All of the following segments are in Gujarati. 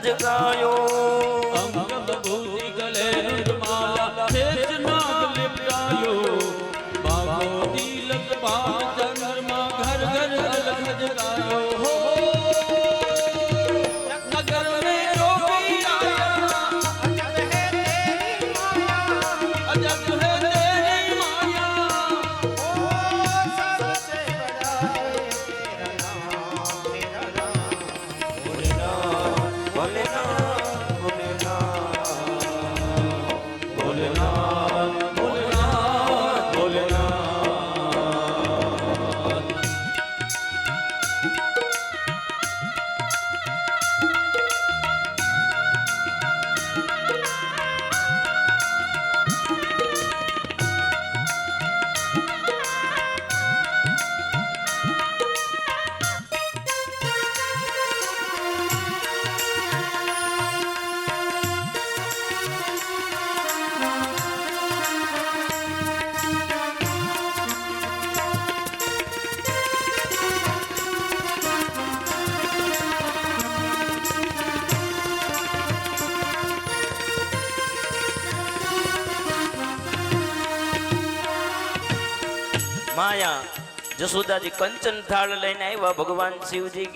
जगायो अंग बभूति गले रुमाला शेष नाग लिपटायो बाबो तिलक बाग चंद्रमा घर घर अलग जगायो हो नगर में जोगी आया अजब है तेरी माया सबसे बड़ा है तेरा नाम भोलेनाथ माया जसोदा जी कंचन थाल लઈને આવ્યા ભગવાન શિવજી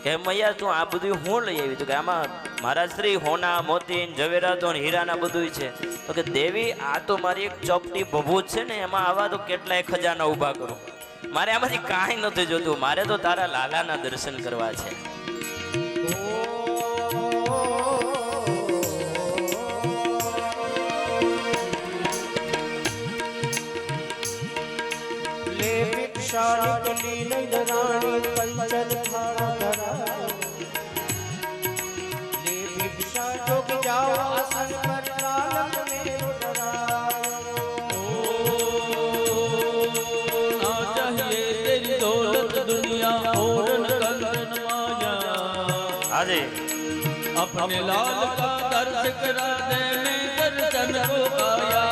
કે મૈયા તું આ બધું હું લઈ આવી તો કે આમાં મારા શ્રી હોના મોતી ઝવેરાતો ને હીરાના બધું છે તો કે દેવી આ તો મારી એક ચોપટી ભભૂત છે ને એમાં આવા તો કેટલાય ખજાના ઊભા કરું મારે આમાંથી કાંઈ નથી જોતું મારે તો તારા લાલાના દર્શન કરવા છે दराणी पंचन थारा धरायो ले भिक्षा जोग जाओ आसन पर कालक मेरो डरायो ना चाहिए तेरी दौलत दुनिया और न कंचन माया આજે अपने लाल का दर्श करा दे मैं दर्शन को पाया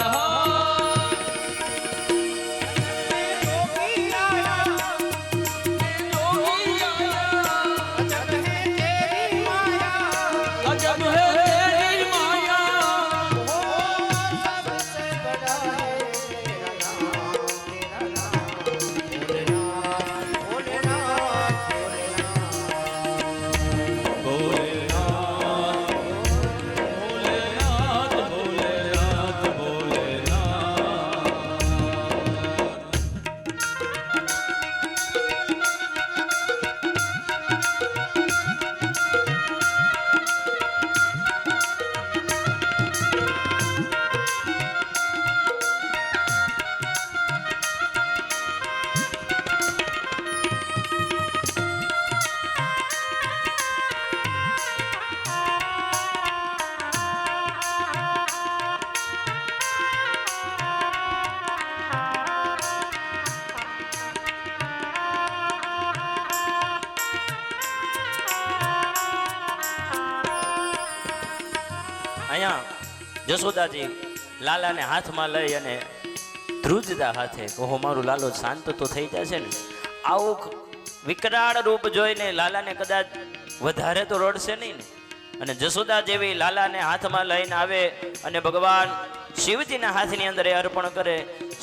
અહીંયા જશોદાજી લાલાને હાથમાં લઈ અને ધ્રુજતા હાથે કહો મારું લાલો શાંત તો થઈ જશે ને. આવું વિકરાળ રૂપ જોઈને લાલાને કદાચ વધારે તો રડશે નહીં ને. અને જશોદા જેવી લાલાને હાથમાં લઈને આવે અને ભગવાન શિવજીના હાથની અંદર એ અર્પણ કરે.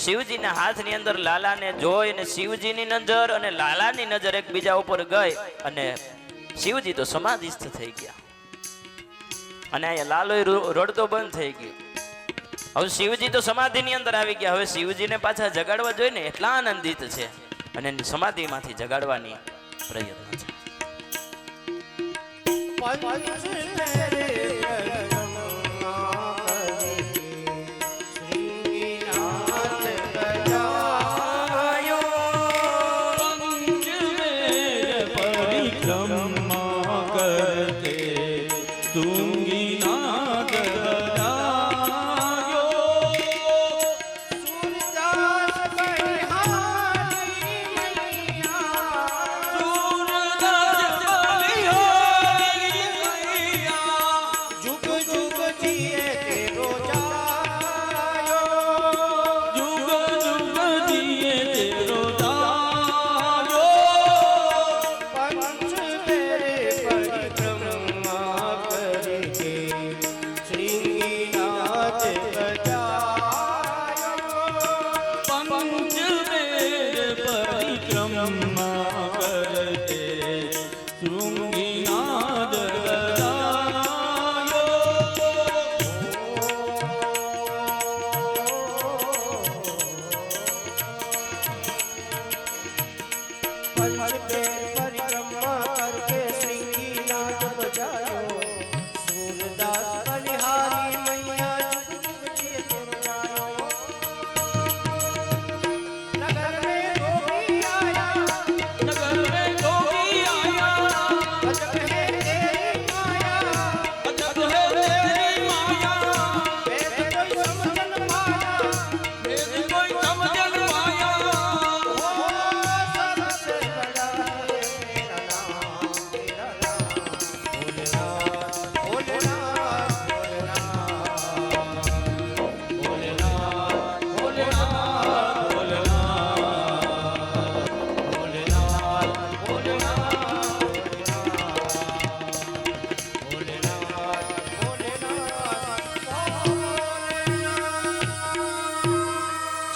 શિવજીના હાથની અંદર લાલાને જોઈને શિવજીની નજર અને લાલાની નજર એકબીજા ઉપર ગઈ અને શિવજી તો સમાધિસ્થ થઈ ગયા અને અહીંયા લાલો રડતો બંધ થઈ ગયો. હવે શિવજી તો સમાધિની અંદર આવી ગયા. હવે શિવજીને પાછા જગાડવા જોઈએ ને એટલા આનંદિત છે અને એની સમાધિમાંથી જગાડવાની પ્રયત્ન છે.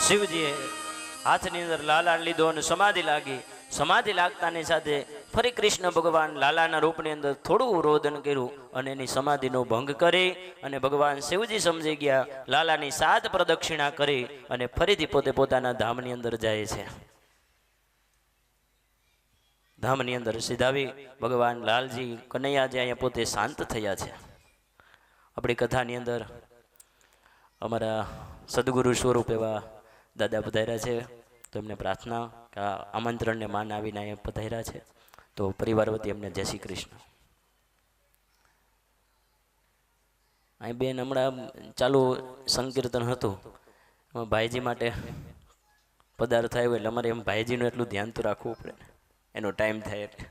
શિવજીએ હાથની અંદર લાલા લીધો અને સમાધિ લાગી. સમાધિ લાગતાની સાથે ફરી કૃષ્ણ ભગવાન લાલાના રૂપની અંદર થોડું રોદન કર્યું અને એની સમાધિનો ભંગ કરી અને ભગવાન શિવજી સમજી ગયા. લાલાની 7 પ્રદક્ષિણા કરી અને ફરીથી પોતે પોતાના ધામની અંદર જાય છે. ધામની અંદર સીધાવી ભગવાન લાલજી કનૈયાજી અહીંયા પોતે શાંત થયા છે. આપણી કથાની અંદર અમારા સદગુરુ સ્વરૂપ એવા દાદા પધાર્યા છે. તો એમને પ્રાર્થના કે આ આમંત્રણને માન આવીને અહીંયા પધાર્યા છે. તો પરિવાર વતી એમને જય શ્રી કૃષ્ણ. અહીં બેન હમણાં ચાલુ સંકીર્તન હતું એમાં ભાઈજી માટે પદાર્થ થયો એટલે અમારે એમ ભાઈજીનું એટલું ધ્યાન તો રાખવું પડે, એનો ટાઈમ થાય એટલે.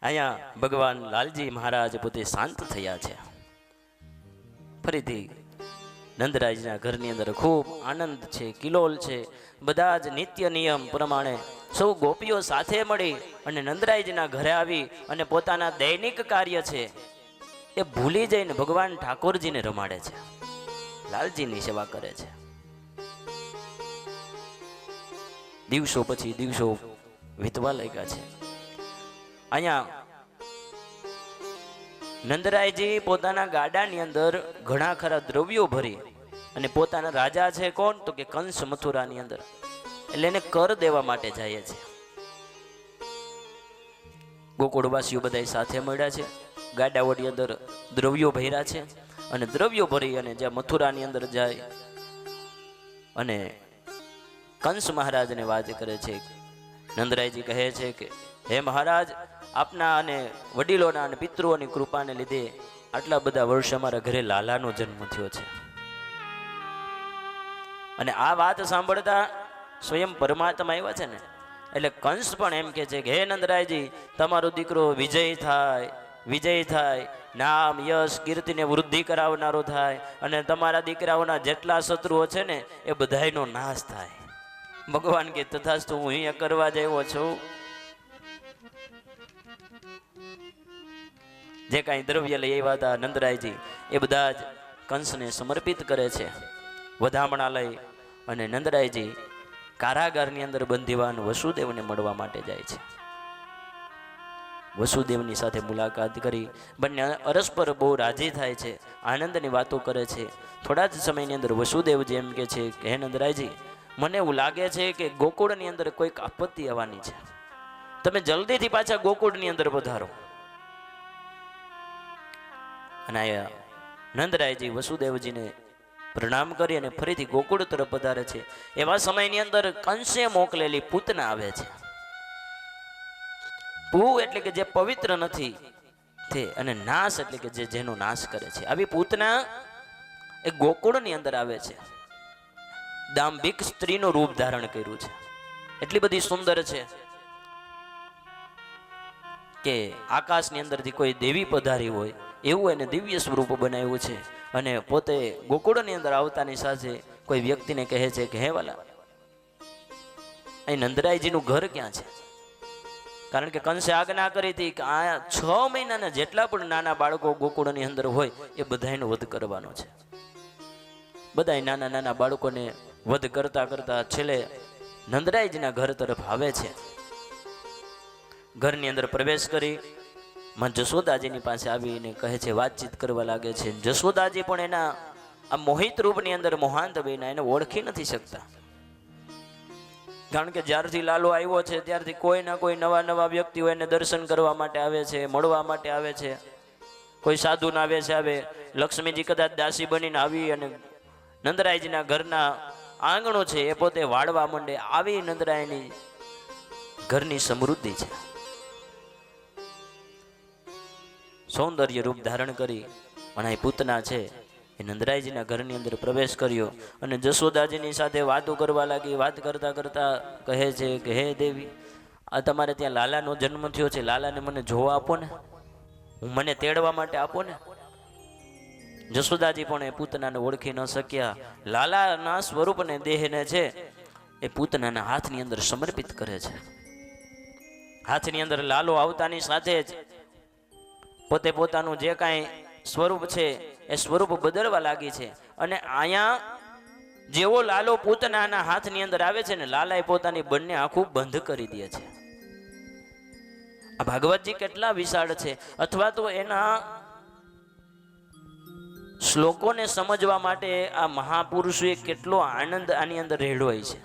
અહીંયા ભગવાન લાલજી મહારાજ પોતે શાંત થયા છે. ફરીથી નંદરાજના ઘરની અંદર ખૂબ આનંદ છે, કિલોલ છે. બધા જ નિત્ય નિયમ પ્રમાણે સૌ ગોપીઓ સાથે મળી અને નંદરાજના ઘરે આવી અને પોતાના દૈનિક કાર્ય છે એ ભૂલી જઈને ભગવાન ઠાકોરજીને રમાડે છે, લાલજીની સેવા કરે છે. દિવસો પછી દિવસો વીતવા લાગ્યા છે. અહીંયા નંદરાયજી પોતાના ગાડાની અંદર ઘણા ખરા દ્રવ્યો ભરી અને પોતાના રાજા છે કોણ તો કે કંસ મથુરાની અંદર, એટલે એને કર દેવા માટે જાય છે. ગોકુળવાસીઓ બધા સાથે મળ્યા છે, ગાડાઓની અંદર દ્રવ્યો ભર્યા છે અને દ્રવ્યો ભરી અને જ્યાં મથુરાની અંદર જાય અને કંસ મહારાજને વાત કરે છે. નંદરાયજી કહે છે કે હે મહારાજ, આપના અને વડીલોના અને પિતૃઓની કૃપાને લીધે આટલા બધા વર્ષ અમારા ઘરે લાલાનો જન્મ થયો છે. અને આ વાત સાંભળતા સ્વયં પરમાત્મા આવ્યા છે ને એટલે કંસ પણ એમ કે છે કે હે નંદરાયજી, તમારો દીકરો વિજય થાય, નામ યશ કીર્તિને વૃદ્ધિ કરાવનારો થાય, અને તમારા દીકરાઓના જેટલા શત્રુઓ છે ને એ બધાયનો નાશ થાય. ભગવાન કે તથાસ્તુ, હું અહીંયા કરવા જ આવ્યો છું. જે કાંઈ દ્રવ્ય લઈ આવ્યા હતા નંદરાયજી એ બધા જ કંસને સમર્પિત કરે છે. વધામણા લઈ અને નંદરાયજી કારાગારની અંદર બંધીવાન વસુદેવને મળવા માટે જાય છે. વસુદેવની સાથે મુલાકાત કરી બંને પરસ્પર બહુ રાજી થાય છે, આનંદની વાતો કરે છે. થોડા જ સમયની અંદર વસુદેવજી એમ કે છે કે હે નંદરાયજી, મને એવું લાગે છે કે ગોકુળની અંદર કોઈક આપત્તિ આવવાની છે, તમે જલ્દીથી પાછા ગોકુળની અંદર પધારો. અને નંદરાયજી વસુદેવજીને પ્રણામ કરી અને ફરીથી ગોકુળ તરફ પધારે છે. એવા સમયની અંદર કંસે મોકલેલી પૂતના આવે છે. પૂ એટલે કે જે પવિત્ર નથી તે, અને નાશ એટલે કે જેનો નાશ કરે છે. આવી પૂતના એ ગોકુળની અંદર આવે છે. દાંભિક સ્ત્રીનું રૂપ ધારણ કર્યું છે. એટલી બધી સુંદર છે કે આકાશની અંદરથી કોઈ દેવી પધારી હોય એવું એને દિવ્ય સ્વરૂપ બનાવ્યું છે. અને પોતે ગોકુળની અંદર આવતાની સાથે કોઈ વ્યક્તિને કહે છે કે હે વાલા, અહીં નંદરાયજીનું ઘર ક્યાં છે? કારણ કે કંસે આજ્ઞા કરી હતી કે આ 6 મહિનાના જેટલા પણ નાના બાળકો ગોકુળની અંદર હોય એ બધાનો વધ કરવાનો છે. બધા નાના નાના બાળકોને વધ કરતા કરતા છેલ્લે નંદરાયજીના ઘર તરફ આવે છે. ઘરની અંદર પ્રવેશ કરી માં જશોદાજીની પાસે આવીને કહે છે, વાતચીત કરવા લાગે છે. જશોદાજી પણ એના આ મોહિત રૂપની અંદર મોહાંત બન્યા, એને ઓળખી નથી શકતા. કારણ કે જ્યારથી લાલો આવ્યો છે ત્યારથી કોઈ ના કોઈ નવા વ્યક્તિઓ એને દર્શન કરવા માટે આવે છે, મળવા માટે આવે છે. કોઈ સાધુ ના વેશ આવે. લક્ષ્મીજી કદાચ દાસી બનીને આવી અને નંદરાયજીના ઘરના આંગણો છે એ પોતે વાળવા માંડે. આવી નંદરાયની ઘરની સમૃદ્ધિ છે. સૌંદર્ય રૂપ ધારણ કરી અને આ પૂતના છે એ નંદરાયજીના ઘરની અંદર પ્રવેશ કર્યો અને જશોદાજીની સાથે વાતો કરવા લાગી. વાત કરતા કરતા કહે છે કે હે દેવી, આ તમારે ત્યાં લાલાનો જન્મ થયો છે, લાલાને મને જોવા આપો ને, મને તેડવા માટે આપો ને. જશોદાજી પણ એ પૂતનાને ઓળખી ન શક્યા. લાલાના સ્વરૂપને દેહને છે એ પૂતનાના હાથની અંદર સમર્પિત કરે છે. હાથની અંદર લાલો આવતાની સાથે જ પોતે પોતાનું જે કાંઈ સ્વરૂપ છે એ સ્વરૂપ બદલવા લાગી છે. અને અહીંયા જેવો લાલો પૂતનાના હાથની અંદર આવે છે ને, લાલાએ પોતાની બંને આંખો બંધ કરી દે છે. આ ભાગવતજી કેટલા વિશાળ છે, અથવા તો એના શ્લોકોને સમજવા માટે આ મહાપુરુષોએ કેટલો આનંદ આની અંદર રેડવાય છે.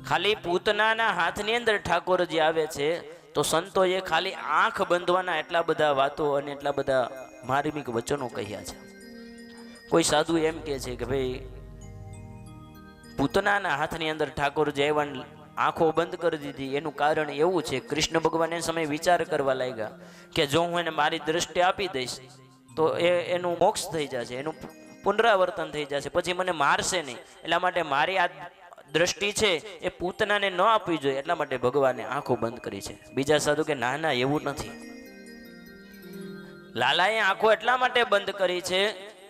ખાલી પૂતનાના હાથની અંદર ઠાકોરજી આવે છે તો સંતોએ ખાલી આંખ બંધવાના એટલા બધા વાતો અને એટલા બધા માર્મિક વચનો કહ્યા છે. કોઈ સાધુ એમ કહે છે કે ભાઈ, પૂતનાના હાથની અંદર ઠાકોરજી આવ્યા, આંખો બંધ કરી દીધી, એનું કારણ એવું છે, કૃષ્ણ ભગવાન એ સમય વિચાર કરવા લાગ્યા કે જો હું એને મારી દ્રષ્ટિ આપી દઈશ તો એનું મોક્ષ થઈ જશે, એનું પુનરાવર્તન થઈ જશે, પછી મને મારશે નહીં. એટલા માટે મારી આ દ્રષ્ટિ છે એ પૂતનાને ન આપવી જોઈએ, એટલા માટે ભગવાને આંખો બંધ કરી છે. બીજા સાધુ કે ના ના, એવું નથી. લાલાએ આંખો એટલા માટે બંધ કરી છે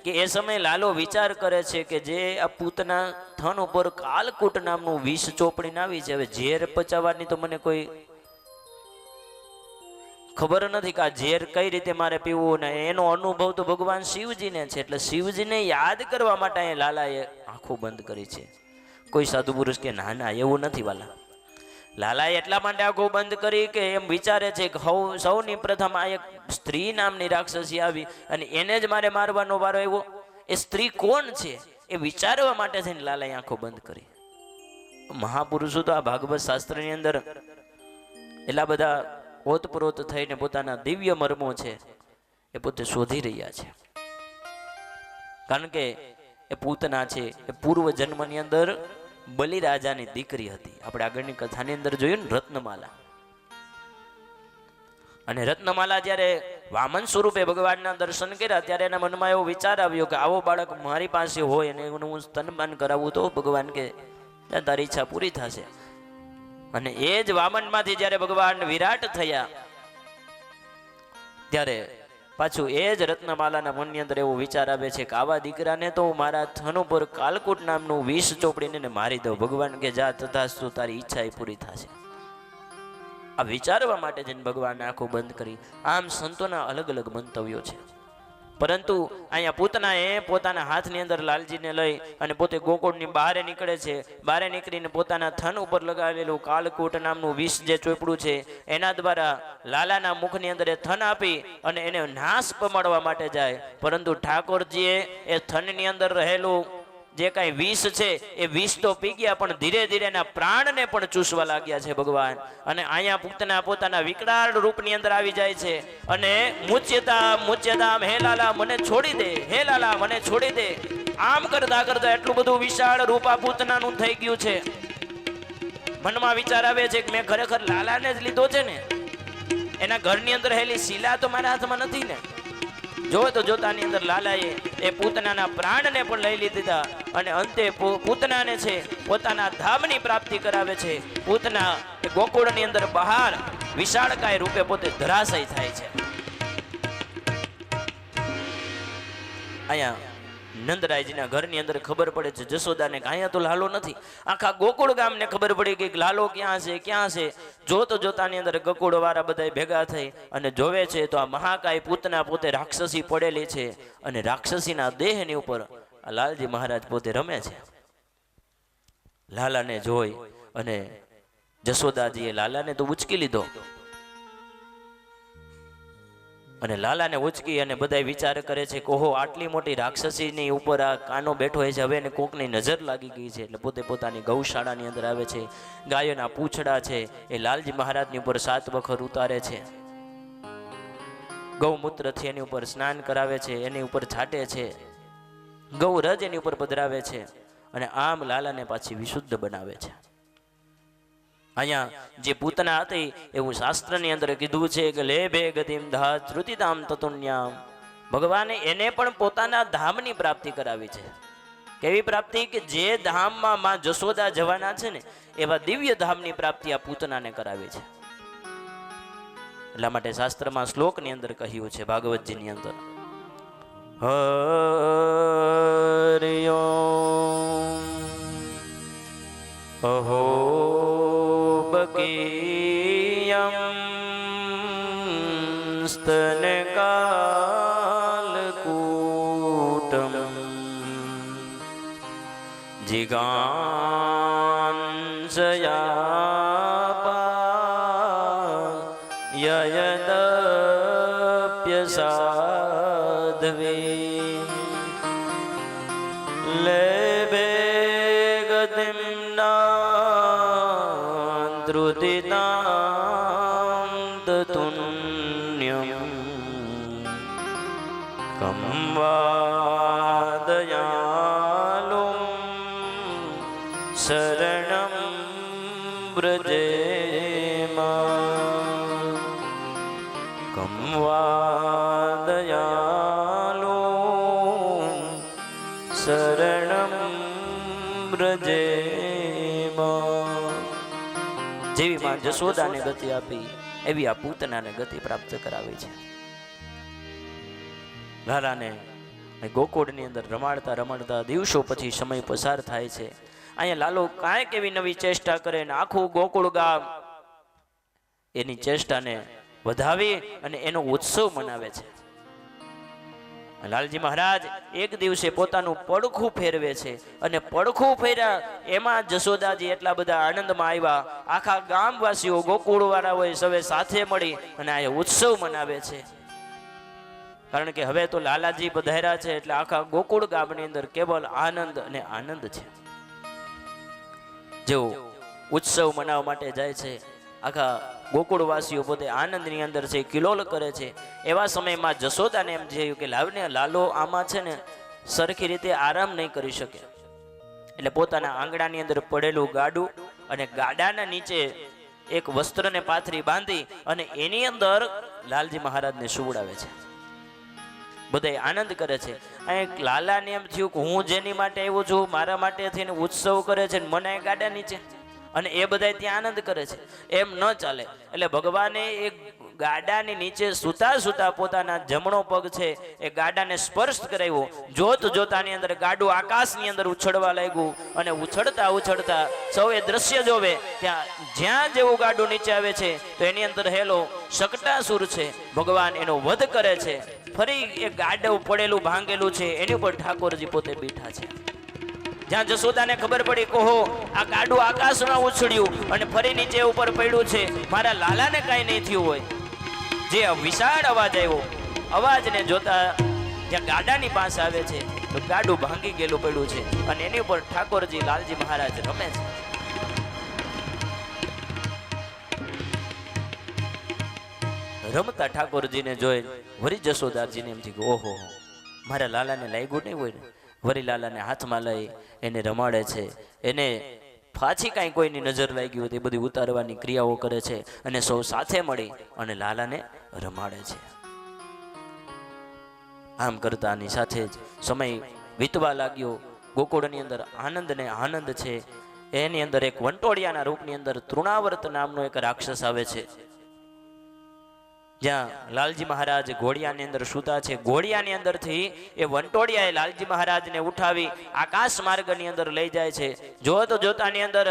કે એ સમયે લાલો વિચાર કરે છે કે જે આ પૂતના થન ઉપર કાલકૂટ નામનું વિષ ચોપડીને આવી છે, હવે ઝેર પચાવવાની તો મને કોઈ ખબર નથી કે આ ઝેર કઈ રીતે મારે પીવું, ને એનો અનુભવ તો ભગવાન શિવજીને છે. એટલે શિવજીને યાદ કરવા માટે અહીંયા લાલાએ આંખો બંધ કરી છે. કોઈ સાધુ પુરુષ કે ના ના, એવું નથી વાલા. લાલાએ એટલા માટે આંખો બંધ કરી કે એમ વિચારે છે કે સૌની પ્રથમ આ એક સ્ત્રી નામની રાક્ષસી આવી અને એને જ મારે મારવાનો વારો આવ્યો. એ સ્ત્રી કોણ છે એ વિચારવા માટે થઈને લાલાએ આંખો બંધ કરી. મહાપુરુષો તો આ ભાગવત શાસ્ત્રની અંદર એટલા બધા ઓતપ્રોત થઈને પોતાના દિવ્ય મર્મો છે એ પોતે શોધી રહ્યા છે. કારણ કે એ પૂતના છે એ પૂર્વ જન્મની અંદર બલિરાજાની દીકરી હતી. આપણે આગળની કથાની અંદર જોયું ને, રત્નમાલા. અને રત્નમાલા જ્યારે વામન સ્વરૂપે ભગવાનના દર્શન કર્યા ત્યારે એના મનમાં એવો વિચાર આવ્યો કે આવો બાળક મારી પાસે હોય અને હું સ્તનપાન કરાવું તો ભગવાન કે તારી ઈચ્છા પૂરી થશે. અને એ જ વામનમાંથી જ્યારે ભગવાન વિરાટ થયા ત્યારે પાછું એ જ રત્નમાલાના મનની અંદર એવો વિચાર આવે છે કે આવા દીકરાને તો મારા થન ઉપર કાલકૂટ નામનું વિષ ચોપડીને મારી દઉં. ભગવાન કે જા તથાસ્તુ, તારી ઈચ્છા એ પૂરી થશે. આ વિચારવા માટે જઈને ભગવાને આંખો બંધ કરી. આમ સંતોના અલગ અલગ મંતવ્યો છે, પરંતુ અહીંયા પૂતનાએ પોતાના હાથની અંદર લાલજીને લઈ અને પોતે ગોકુળની બહાર નીકળે છે. બહાર નીકળીને પોતાના થન ઉપર લગાવેલું કાલકૂટ નામનું વિષ જે ચોપડું છે એના દ્વારા લાલાના મુખની અંદર એ થન આપી અને એને નાશ પમાડવા માટે જાય. પરંતુ ઠાકોરજીએ એ થનની અંદર રહેલું જે કાંઈ વિષ છે એ વિષ તો પી ગયા, પણ ધીરે ધીરે એના પ્રાણને પણ ચૂસવા લાગ્યા છે ભગવાન. અને અહીંયા પૂતના પોતાના વિકરાળ રૂપની અંદર આવી જાય છે અને મુચ્યતામ હે લાલા મને છોડી દે, હે લાલા મને છોડી દે. આમ કરતા કરતા એટલું બધું વિશાળ રૂપ આ પૂતનાનું થઈ ગયું છે. મનમાં વિચાર આવે છે કે મેં ખરેખર લાલાને જ લીધો છે ને, એના ઘરની અંદર રહેલી શીલા તો મારા હાથમાં નથી ને. જો તો જોતાની અંદર લાલાએ એ પૂતનાના પ્રાણને પણ લઈ લીધા અને અંતે પૂતનાને છે પોતાના ધામની પ્રાપ્તિ કરાવે છે. પૂતના ગોકુળની અંદર બહાર વિશાળકાય રૂપે પોતે ધરાશય થાય છે. અહીંયા નંદરાયજીના ઘરની અંદર ખબર પડે છે જશોદાને કે અહીંયા તો લાલો નથી. આખા ગોકુળ ગામને ખબર પડી ગઈ કે લાલો ક્યાં છે ક્યાં છે. જોતાની અંદર ગોકુળ વાળા બધા ભેગા થઈ અને જોવે છે તો આ મહાકાય પૂતના પોતે રાક્ષસી પડેલી છે અને રાક્ષસીના દેહની ઉપર આ લાલજી મહારાજ પોતે રમે છે. લાલાને જોઈ અને જશોદાજીએ લાલાને તો ઉચકી લીધો અને લાલાને ઉચકી અને બધા વિચાર કરે છે કે ઓહો આટલી મોટી રાક્ષસીની ઉપર આ કાનો બેઠો હોય છે, હવે એને કોકની નજર લાગી ગઈ છે. એટલે પોતે પોતાની ગૌશાળાની અંદર આવે છે. ગાયોના પૂંછડા છે એ લાલજી મહારાજની ઉપર 7 વખત ઉતારે છે. ગૌમૂત્રથી એની ઉપર સ્નાન કરાવે છે, એની ઉપર છાંટે છે, ગૌરજ એની ઉપર પધરાવે છે અને આમ લાલાને પાછી વિશુદ્ધ બનાવે છે. અહીંયા જે પૂતના હતી એવું શાસ્ત્રની અંદર કીધું છે કે લે બે ગતિમ ધા શ્રુતિધામ તતુન્યામ. ભગવાને એને પણ પોતાના ધામની પ્રાપ્તિ કરાવી છે. કેવી પ્રાપ્તિ કે જે ધામમાં માં જશોદા જવાના છે ને એવા દિવ્ય ધામની પ્રાપ્તિ આ પૂતનાને કરાવી છે. એટલા માટે શાસ્ત્રમાં શ્લોકની અંદર કહ્યું છે ભાગવતજીની અંદર હરિઓમ અહો બકીયમ સ્તનકાલકૂટમ જિગાંસયા યયદપ્યસાધવે લેભે ગતિમ ધૃતિતાં તતુન્યં કં વાદયાલું શરણં વ્રજેમા કં વાદયાલું શરણં વ્રજેમા. જેવી માં જશોદાને ગતિ આપી એવી આ પૂતનાને ગતિ પ્રાપ્ત કરાવી છે. લાલાને ગોકુળની અંદર રમાડતા રમાડતા દિવસો પછી સમય પસાર થાય છે. અહીંયા લાલો કાંઈક એવી નવી ચેષ્ટા કરે ને આખું ગોકુળ ગામ એની ચેષ્ટાને વધાવી અને એનો ઉત્સવ મનાવે છે. લાલજી મહારાજ એક દિવસે પોતાનું પડખું ફેરવે છે અને પડખું ફેર્યા એમાં જશોદાજી એટલા બધા આનંદમાં આવ્યા. આખા ગામવાસીઓ ગોકુળ વાળા હોય સવે સાથે મળી અને આ ઉત્સવ મનાવે છે. કારણ કે હવે તો લાલાજી પધાર્યા છે એટલે આખા ગોકુળ ગામની અંદર કેવલ આનંદ અને આનંદ છે. જેઓ ઉત્સવ મનાવવા માટે જાય છે આખા ગોકુળવાસીઓ પોતે આનંદની અંદર છે કિલોલ કરે છે. એવા સમયમાં જશોદાને એમ થયું કે લાવને લાલો આમાં છે ને સરખી રીતે આરામ નહીં કરી શકે એટલે પોતાના આંગણાની અંદર પડેલું ગાડું અને ગાડાના નીચે એક વસ્ત્રને પાથરી બાંધી અને એની અંદર લાલજી મહારાજને સુવડાવે છે. બધા આનંદ કરે છે. અહીં લાલાને એમ થયું કે હું જેની માટે આવ્યો છું મારા માટે થઈને ઉત્સવ કરે છે મને ગાડા નીચે અને એ બધા ત્યાં આનંદ કરે છે. એમ ન ચાલે. એટલે ભગવાને એક ગાડાની નીચે સૂતા સૂતા પોતાના જમણો પગ છે એ ગાડાને સ્પર્શ કરાવ્યો. જોત જોતાની અંદર ગાડું આકાશની અંદર ઉછળવા લાગ્યું અને ઉછળતા ઉછળતા સૌ એ દ્રશ્ય જોવે ત્યાં જ્યાં જેવું ગાડું નીચે આવે છે તો એની અંદર હેલો શકટાસુર છે, ભગવાન એનો વધ કરે છે. ફરી એ ગાડું પડેલું ભાંગેલું છે એની ઉપર ઠાકોરજી પોતે બેઠા છે. જ્યાં જશોદાને ખબર પડી કે ઓહો આ ગાડું આકાશમાં ઉછળ્યું અને ફરી નીચે ઉપર પડ્યું છે, મારા લાલાને કાંઈ નહીં થયું હોય. જે વિશાળ અવાજ આવ્યો, અવાજને જોતા જ્યાં ગાડાની પાસે આવે છે તો ગાડું ભાંગી ગયેલું પડ્યું છે અને એની ઉપર ઠાકોરજી લાલજી મહારાજ રમે છે. રમતા ઠાકોરજીને જોઈ વરી જશોદાજીને એમ થયું કે ઓહો મારા લાલાને લાગ્યું નહીં હોય ને. વરી લાલાને હાથમાં લઈ એને રમાડે છે. એને પાછી કાંઈ કોઈની નજર લાગી હોય તે બધી ઉતારવાની ક્રિયાઓ કરે છે અને સૌ સાથે મળી અને લાલાને રમાડે છે. આમ કરતાની સાથે જ સમય વીતવા લાગ્યો. ગોકુળની અંદર આનંદ ને આનંદ છે. એની અંદર એક વંટોળિયાના રૂપની અંદર તૃણાવર્ત નામનો એક રાક્ષસ આવે છે. જ્યાં લાલજી મહારાજ ઘોડિયાની અંદર સૂતા છે, ઘોડિયાની અંદરથી એ વંટોળિયાએ લાલજી મહારાજને ઉઠાવી આકાશ માર્ગની અંદર લઈ જાય છે. જોતાની અંદર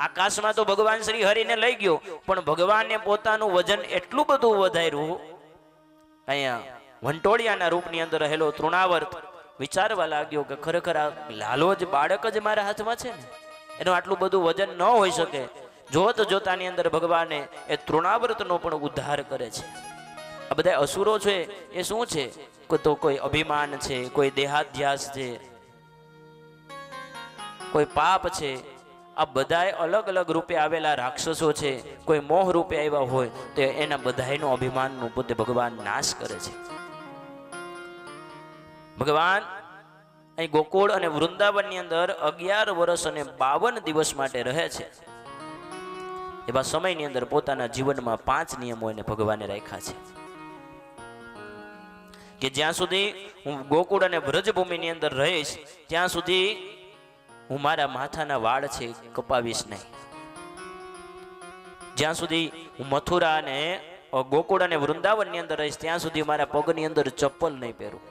આકાશમાં તો ભગવાન શ્રી હરિને લઈ ગયો, પણ ભગવાને પોતાનું વજન એટલું બધું વધાર્યું. અહીંયા વંટોળિયાના રૂપની અંદર રહેલો તૃણાવર્ત વિચારવા લાગ્યો કે ખરેખર આ લાલો જ બાળક જ મારા હાથમાં છે ને, એનું આટલું બધું વજન ન હોઈ શકે. જોતાની અંદર ભગવાને એ તૃણાવર્તનો પણ ઉદ્ધાર કરે છે. આ બધા અસુરો છે એ શું છે? તો કોઈ અભિમાન છે, કોઈ દેહાધ્યાસ છે, કોઈ પાપ છે. આ બધાય અલગ અલગ રૂપે આવેલા રાક્ષસો છે. કોઈ મોહ રૂપે આવ્યા હોય તો એના બધાયનો અભિમાનનું પોતે ભગવાન નાશ કરે છે. ભગવાન અહીં ગોકુળ અને વૃંદાવનની અંદર 11 વર્ષ અને 52 દિવસ માટે રહે છે. એવા સમયની અંદર પોતાના જીવનમાં 5 નિયમો એને ભગવાને રાખ્યા છે કે જ્યાં સુધી હું ગોકુળ અને વ્રજભૂમિની અંદર રહીશ ત્યાં સુધી હું મારા માથાના વાળ છે કપાવીશ નહીં. જ્યાં સુધી હું મથુરા અને ગોકુળ અને વૃંદાવનની અંદર રહીશ ત્યાં સુધી મારા પગની અંદર ચપ્પલ નહીં પહેરું.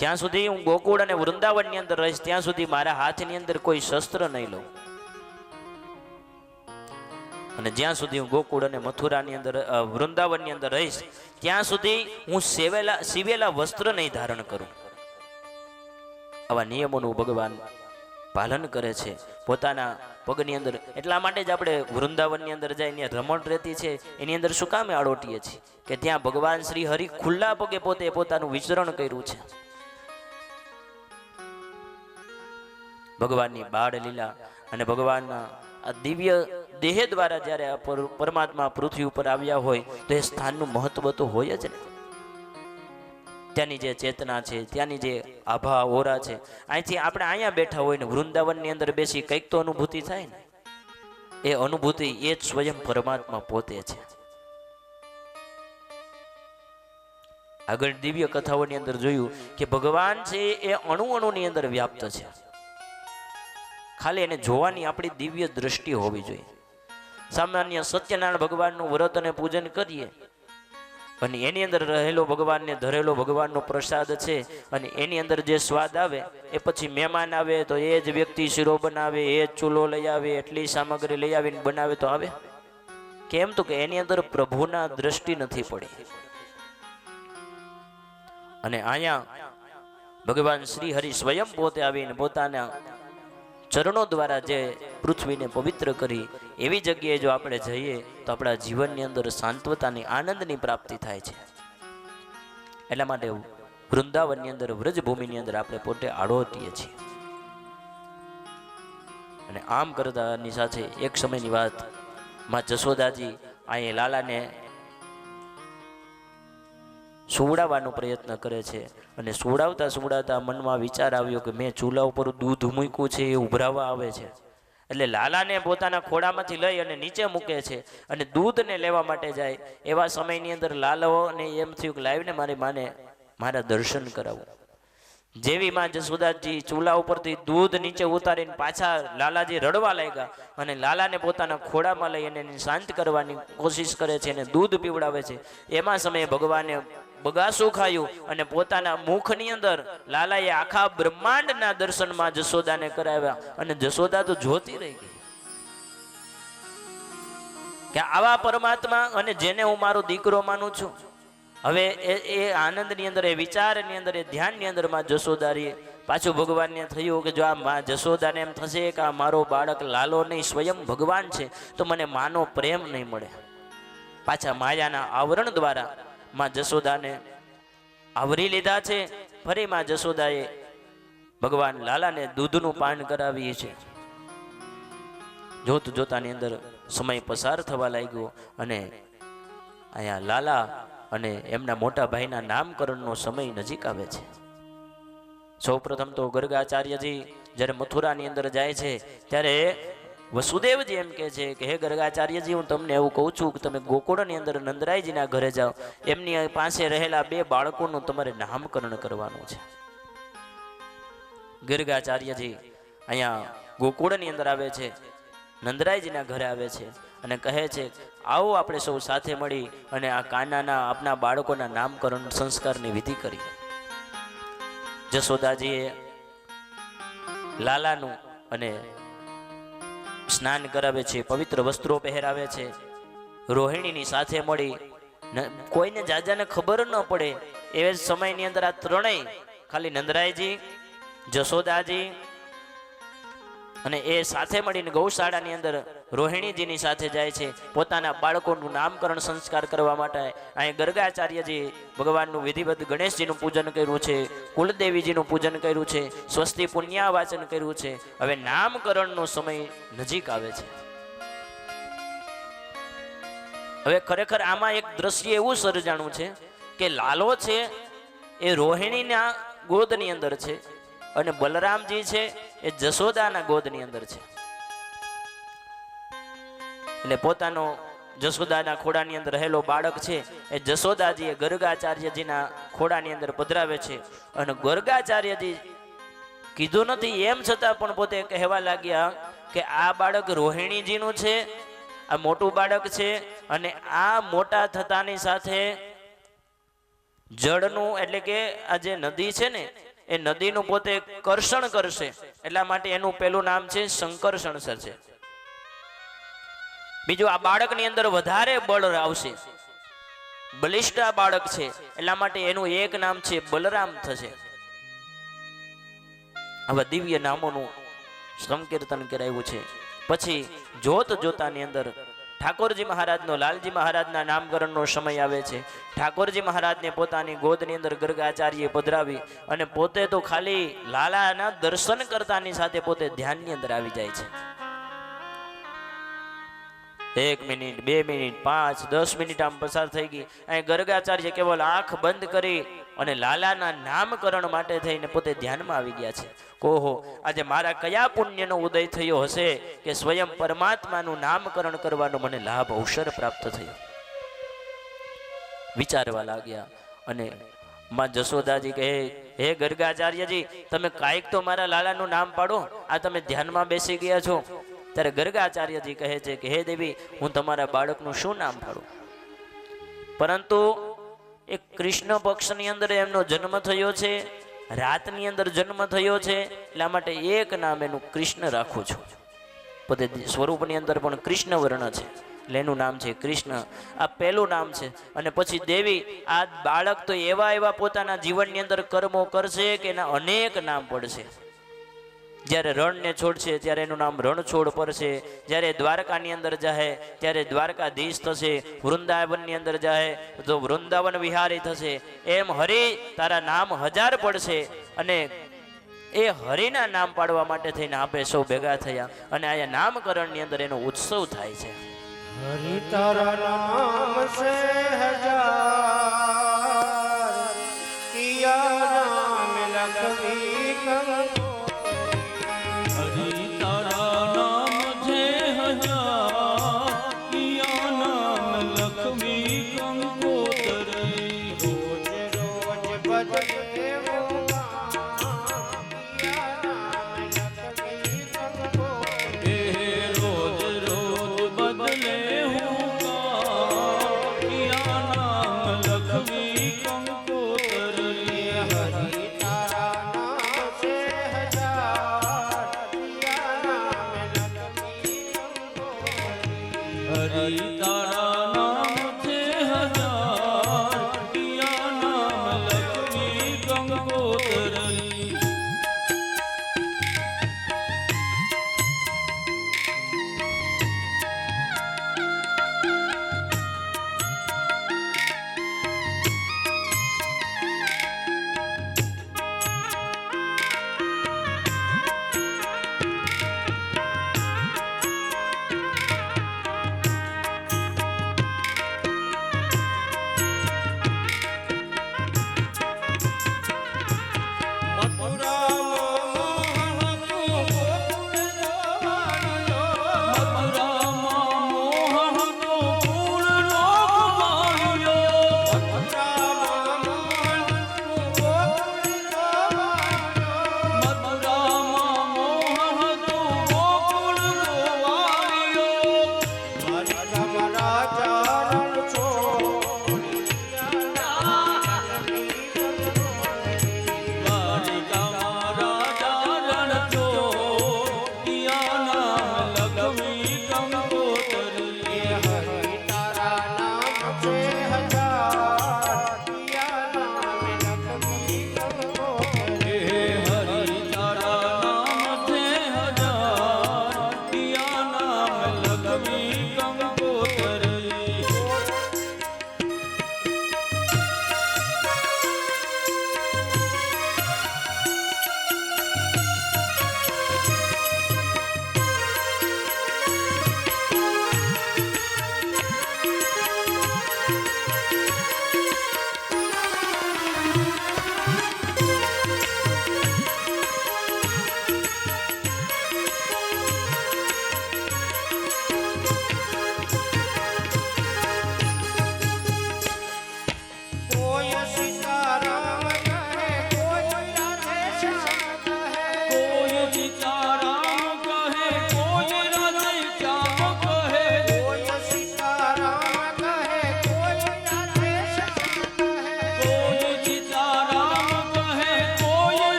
જ્યાં સુધી હું ગોકુળ અને વૃંદાવનની અંદર રહીશ ત્યાં સુધી મારા હાથની અંદર કોઈ શસ્ત્ર નહીં લઉં. અને જ્યાં સુધી હું ગોકુળ અને મથુરાની અંદર વૃંદાવનની અંદર રહીશ ત્યાં સુધી હું સીવેલા વસ્ત્ર નહીં ધારણ કરું. આવા નિયમોનું ભગવાન પાલન કરે છે પોતાના પગની અંદર. એટલા માટે જ આપણે વૃંદાવનની અંદર જઈને રમણ રહેતી છે એની અંદર શું કામે આડોટીએ છીએ કે ત્યાં ભગવાન શ્રી હરિ ખુલ્લા પગે પોતે પોતાનું વિચરણ કર્યું છે. ભગવાનની બાળ લીલા અને ભગવાનના આ દિવ્ય દેહ દ્વારા જ્યારે આ પરમાત્મા પૃથ્વી ઉપર આવ્યા હોય તો એ સ્થાનનું મહત્વ તો હોય જ ને. ત્યાંની જે ચેતના છે, ત્યાંની જે આભા ઓરા છે, અહીંથી આપણે અહીંયા બેઠા હોય ને વૃંદાવનની અંદર બેસી કંઈક તો અનુભૂતિ થાય ને. એ અનુભૂતિ એ જ સ્વયં પરમાત્મા પોતે છે. આગળ દિવ્ય કથાઓની અંદર જોયું કે ભગવાન છે એ અણુ અણુની અંદર વ્યાપ્ત છે. ખાલી એને જોવાની આપણી દિવ્ય દ્રષ્ટિ હોવી જોઈએ. સામાન્ય સત્યનારાયણ ભગવાનનું વ્રત અને પૂજન કરીએ અને એની અંદર રહેલો ભગવાનને ધરેલો ભગવાનનો પ્રસાદ છે અને એની અંદર જે સ્વાદ આવે એ પછી મહેમાન આવે તો એ જ વ્યક્તિ શીરો બનાવે, એ જ ચૂલો લઈ આવે, એટલી સામગ્રી લઈ આવીને બનાવે તો આવે કેમ? તો કે એની અંદર પ્રભુના દ્રષ્ટિ નથી પડી. અને અહીંયા ભગવાન શ્રી હરિ સ્વયં પોતે આવીને પોતાના ચરણો દ્વારા જે પૃથ્વીને પવિત્ર કરી એવી જગ્યાએ જો આપણે જઈએ તો આપણા જીવનની અંદર શાંતવતાની આનંદની પ્રાપ્તિ થાય છે. એટલા માટે વૃંદાવનની અંદર વ્રજભૂમિની અંદર આપણે પોતે આડોટીએ છીએ. અને આમ કરતાની સાથે એક સમયની વાત માં જશોદાજી અહીં લાલાને સુવડાવવાનો પ્રયત્ન કરે છે અને સુવડાવતા મનમાં વિચાર આવ્યો કે મેં ચૂલા ઉપર દૂધ મૂક્યું છે એ ઉભરાવા આવે છે. એટલે લાલાને પોતાના ખોળામાંથી લઈ અને નીચે મૂકે છે અને દૂધને લેવા માટે જાય. એવા સમયની અંદર લાલાને એમ થયું કે લાવીને મારી માને મારા દર્શન કરાવું. જેવી માં જસોદાજી ચૂલા ઉપરથી દૂધ નીચે ઉતારીને પાછા લાલાજી રડવા લાગ્યા અને લાલાને પોતાના ખોળામાં લઈ અને એને શાંત કરવાની કોશિશ કરે છે અને દૂધ પીવડાવે છે. એમાં સમયે ભગવાને બગાસું ખાયું અને પોતાના મુખની અંદર લાલાએ આખા બ્રહ્માંડના દર્શનમાં જસોદાને કરાવ્યા અને જસોદા તો જોતી રહી ગઈ કે આવા પરમાત્મા અને જેને હું મારો દીકરો માનું છું. હવે એ આનંદની અંદર, એ વિચારની અંદર, એ ધ્યાનની અંદર માં જસોદારી પાછું ભગવાનને થયું કે જો આ માં જસોદાને એમ થશે કે આ મારો બાળક લાલો નહીં સ્વયં ભગવાન છે તો મને માનો પ્રેમ નહીં મળે. પાછા માયાના આવરણ દ્વારા માં જસોદાને આવરી લીધા છે. ફરી માં જસોદાએ ભગવાન લાલાને દૂધનું પાન કરાવી છે. જોત જોતાની અંદર સમય પસાર થવા લાગ્યો અને અહીંયા લાલા અને એમના મોટા ભાઈના નામકરણનો સમય નજીક આવે છે. સૌપ્રથમ તો ગર્ગાચાર્યજી જ્યારે મથુરાની અંદર જાય છે ત્યારે વસુદેવજી એમ કહે છે કે હે ગર્ગાચાર્યજી, હું તમને એવું કહું છું કે તમે ગોકુળની અંદર નંદરાયજીના ઘરે જાઓ, એમની પાસે રહેલા 2 બાળકોનું તમારે નામકરણ કરવાનું છે. ગર્ગાચાર્યજી અહીંયા ગોકુળની અંદર આવે છે, નંદરાયજીના ઘરે આવે છે અને કહે છે આવો આપણે સૌ સાથે મળી અને આ કાનાના આપના બાળકોના નામકરણ સંસ્કારની વિધિ કરી. જસોદાજીએ લાલાનું અને સ્નાન કરાવે છે, પવિત્ર વસ્ત્રો પહેરાવે છે. રોહિણીની સાથે મળી, કોઈને જાજાને ખબર ન પડે એ સમયની અંદર આ ત્રણેય ખાલી નંદરાયજી, જસોદાજી અને એ સાથે મળીને ગૌશાળાની અંદર રોહિણીજીની સાથે જાય છે પોતાના બાળકોનું નામકરણ સંસ્કાર કરવા માટે. અહીં ગર્ગાચાર્યજી ભગવાનનું વિધિવત ગણેશજીનું પૂજન કર્યું છે, કુલદેવીજીનું પૂજન કર્યું છે, સ્વસ્તિ પુણ્યા વાચન કર્યું છે. હવે નામકરણનો સમય નજીક આવે છે. હવે ખરેખર આમાં એક દ્રશ્ય એવું સર્જાણું છે કે લાલો છે એ રોહિણીના ગોદની અંદર છે અને બલરામજી છે એ જસોદાના ગોદની અંદર છે. એટલે પોતાનો જસોદાના ખોડાની અંદર રહેલો બાળક છે એ જસોદાજી એ ગર્ગાચાર્યજીના ખોડાની અંદર પધરાવે છે અને ગર્ગાચાર્યજી કીધું નથી એમ છતાં પણ પોતે કહેવા લાગ્યા કે આ બાળક રોહિણીજીનું છે, આ મોટું બાળક છે અને આ મોટા થતાની સાથે જળનું એટલે કે આ જે નદી છે ને એ નદીનું પોતે કર્ષણ કરશે, એટલા માટે એનું પેલું નામ છે સંકર્ષણ છે. બીજું આ બાળકની અંદર વધારે બળ આવશે, બલિષ્ઠ આ બાળક છે એટલા માટે એનું એક નામ છે બલરામ થશે. આવા દિવ્ય નામોનું સંકીર્તન કરાયું છે. પછી જોત જોતાની અંદર ઠાકોરજી મહારાજનો, લાલજી મહારાજના નામકરણનો સમય આવે છે. ઠાકોરજી મહારાજને પોતાની ગોદની અંદર ગર્ગાચાર્યએ પધરાવી અને પોતે તો ખાલી લાલાના દર્શન કરતાની સાથે પોતે ધ્યાનની અંદર આવી જાય છે. 1 મિનિટ, 2 મિનિટ, 5, 10 મિનિટ આમ પસાર થઈ ગઈ. અહીં ગર્ગાચાર્ય કેવલ આંખ બંધ કરી અને લાલાના નામકરણ માટે થઈને પોતે ધ્યાનમાં આવી ગયા છે. ઓહો, આજે મારા કયા પુણ્યનો ઉદય થયો હશે કે સ્વયં પરમાત્માનું નામકરણ કરવાનો મને લાભ અવસર પ્રાપ્ત થયો. વિચારવા લાગ્યા અને માં જસોદાજી કહે, હે ગર્ગાચાર્યજી, તમે કાંઈક તો મારા લાલાનું નામ પાડો, આ તમે ધ્યાનમાં બેસી ગયા છો. ત્યારે ગર્ગાચાર્યજી કહે છે કે હે દેવી, હું તમારા બાળકનું શું નામ પાડું? પરંતુ એક કૃષ્ણ પક્ષની અંદર એમનો જન્મ થયો છે, રાતની અંદર જન્મ થયો છે, એટલા માટે એક નામ એનું કૃષ્ણ રાખું છું. પોતે સ્વરૂપની અંદર પણ કૃષ્ણ વર્ણ છે એટલે એનું નામ છે કૃષ્ણ. આ પહેલું નામ છે. અને પછી દેવી, આ બાળક તો એવા પોતાના જીવનની અંદર કર્મો કરશે કે એના અનેક નામ પડશે. જ્યારે રણને છોડશે ત્યારે એનું નામ રણછોડ પડશે, જ્યારે દ્વારકાની અંદર જાય ત્યારે દ્વારકાધીશ થશે, વૃંદાવનની અંદર જાય તો વૃંદાવન વિહારી થશે. એમ હરિ તારા નામ 1000 પડશે. અને એ હરિના નામ પાડવા માટે થઈને આપણે સૌ ભેગા થયા અને અહીંયા નામકરણની અંદર એનો ઉત્સવ થાય છે. હરિ તારા નામ સે 1000 કિયા નામ લખવી કંગો.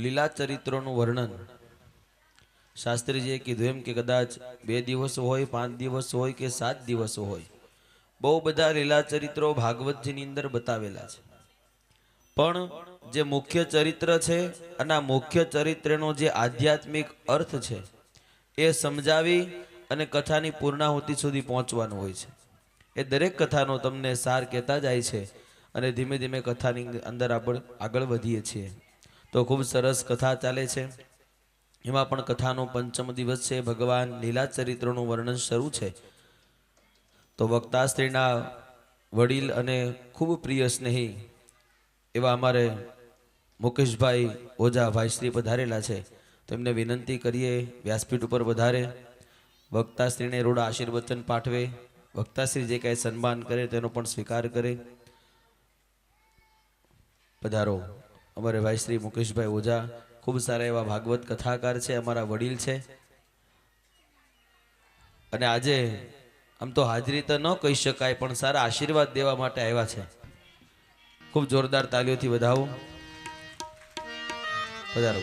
લીલા ચરિત્રોનું વર્ણન શાસ્ત્રીજીએ કીધું એમ કે કદાચ 2 દિવસ હોય, 5 દિવસ હોય કે 7 દિવસ હોય, બહુ બધા લીલા ચરિત્રો ભાગવતજીની અંદર બતાવેલા છે. પણ જે મુખ્ય ચરિત્ર છે અને આ મુખ્ય ચરિત્રનો જે આધ્યાત્મિક અર્થ છે એ સમજાવી અને કથાની પૂર્ણાહુતિ સુધી પહોંચવાનું હોય છે. એ દરેક કથાનો તમને સાર કહેતા જાય છે અને ધીમે ધીમે કથાની અંદર આગળ વધીએ છીએ. તો ખૂબ સરસ કથા ચાલે છે. એમાં પણ કથાનો પંચમ દિવસ છે. ભગવાન લીલા ચરિત્રનું વર્ણન શરૂ છે. તો વક્તા સ્ત્રીના વડીલ અને ખૂબ પ્રિય સ્નેહી એવા અમારે મુકેશભાઈ ઓઝા ભાઈશ્રી પધારેલા છે. તો એમને વિનંતી કરીએ વ્યાસપીઠ ઉપર વધારે વક્તાશ્રીને રૂડા આશીર્વચન પાઠવે. વક્તાશ્રી જે કાંઈ સન્માન કરે તેનો પણ સ્વીકાર કરે. પધારો. અમારે ભાઈશ્રી મુકેશભાઈ ઓઝા ખૂબ સારા એવા ભાગવત કથાકાર છે, અમારા વડીલ છે. અને આજે આમ તો હાજરી તો ન કહી શકાય પણ સારા આશીર્વાદ દેવા માટે આવ્યા છે. ખૂબ જોરદાર તાલીઓથી વધાવો. પધારો.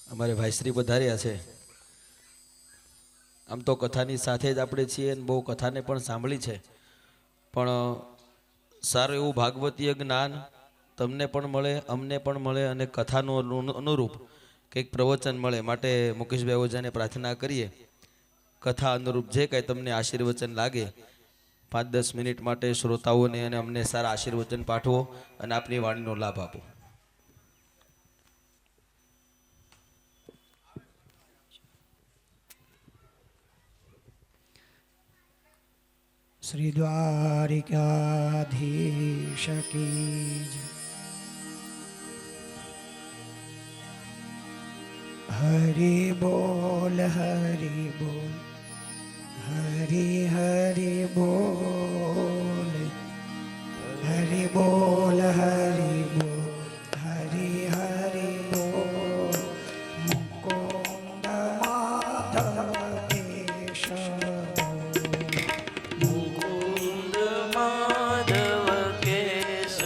અમારે ભાઈશ્રી પધાર્યા છે. આમ તો કથાની સાથે જ આપણે છીએ અને બહુ કથાને પણ સાંભળી છે, પણ સારું એવું ભાગવતીય જ્ઞાન તમને પણ મળે, અમને પણ મળે અને કથાનું અનુરૂપ કંઈક પ્રવચન મળે. માટે મુકેશભાઈ ઓઝાને પ્રાર્થના કરીએ કથા અનુરૂપ જે કાંઈ તમને આશીર્વચન લાગે 5-10 મિનિટ માટે શ્રોતાઓને અને અમને સારા આશીર્વચન પાઠવો અને આપની વાણીનો લાભ આપો. श्री द्वारिकाधीश की जय। हरि बोल हरि बोल, हरि हरि बोल, हरि बोल हरि बोल, हरि हरि बोल। मुकुंद माधव केशव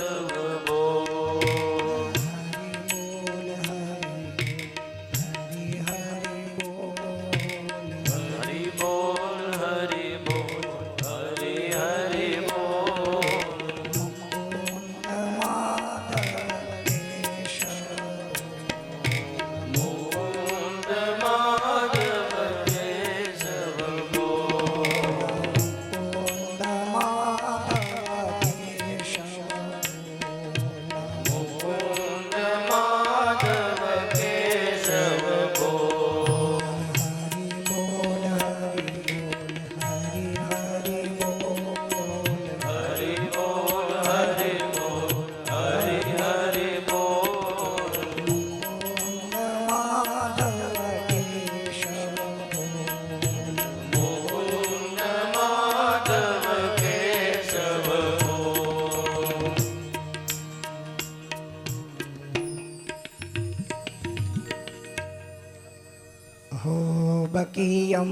बकीयं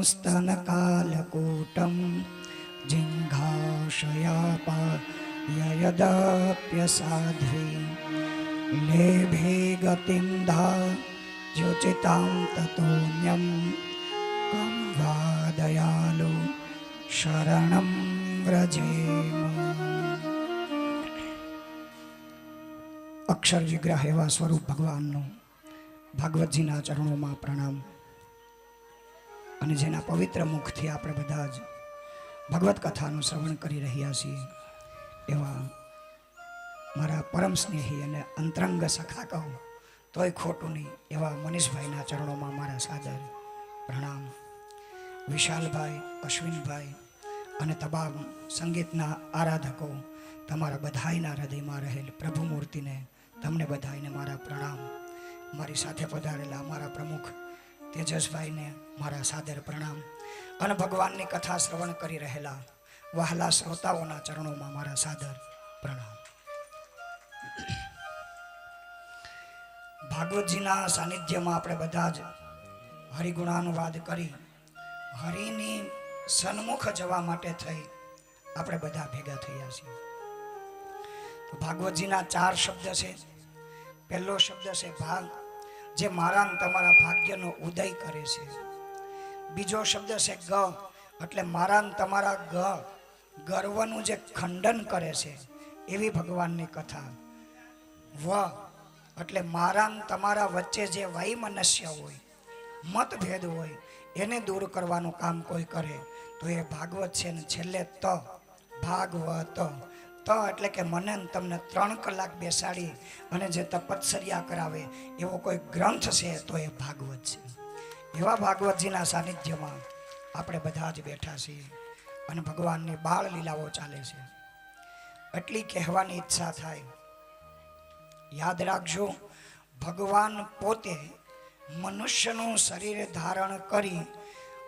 स्तनकालकूटं जिङ्घाशयापाययदप्यसाध्वी लेभे गतिं धाज्योचितां ततोऽन्यं कं वा दयालु शरणं व्रजेम। अक्षर विग्रह एवा स्वरूप भगवानનું ભાગવતજીના ચરણોમાં પ્રણામ. અને જેના પવિત્ર મુખથી આપણે બધા જ ભગવત કથાનું શ્રવણ કરી રહ્યા છીએ એવા મારા પરમ સ્નેહી અને અંતરંગ સખા કહું તોય ખોટું નહીં એવા મનીષભાઈના ચરણોમાં મારા સાદર પ્રણામ. વિશાલભાઈ, અશ્વિનભાઈ અને તમામ સંગીતના આરાધકો, તમારા બધાયના હૃદયમાં રહેલ પ્રભુ મૂર્તિને તમને બધાયને મારા પ્રણામ. મારી સાથે પધારેલા મારા પ્રમુખ તેજસભાઈને મારા સાદર પ્રણામ અને ભગવાનની કથા શ્રવણ કરી રહેલા વહાલા શ્રોતાઓના ચરણોમાં મારા સાદર પ્રણામ. ભાગવતજીના સાનિધ્યમાં આપણે બધા જ હરિગુણાનુવાદ કરી હરિની સન્મુખ જવા માટે થઈ આપણે બધા ભેગા થયા છીએ. તો ભાગવતજીના 4 શબ્દ છે. પહેલો શબ્દ છે ભાગ, જે મારા અને તમારા ભાગ્યનો ઉદય કરે છે. બીજો શબ્દ છે ગ, એટલે મારા અને તમારા ગર્વનું જે ખંડન કરે છે એવી ભગવાનની કથા. વ, એટલે મારા અને તમારા વચ્ચે જે વૈમનસ્ય હોય, મતભેદ હોય, એને દૂર કરવાનું કામ કોઈ કરે તો એ ભાગવત છે. ને છેલ્લે ત, ભાગવત. ત એટલે કે મને તમને 3 કલાક બેસાડી અને જે તપશ્ચર્યા કરાવે એવો કોઈ ગ્રંથ છે તો એ ભાગવત છે. એવા ભાગવતજીના સાનિધ્યમાં આપણે બધા જ બેઠા છીએ અને ભગવાનની બાળ લીલાઓ ચાલે છે. એટલી કહેવાની ઈચ્છા થાય. યાદ રાખજો, ભગવાન પોતે મનુષ્યનું શરીર ધારણ કરી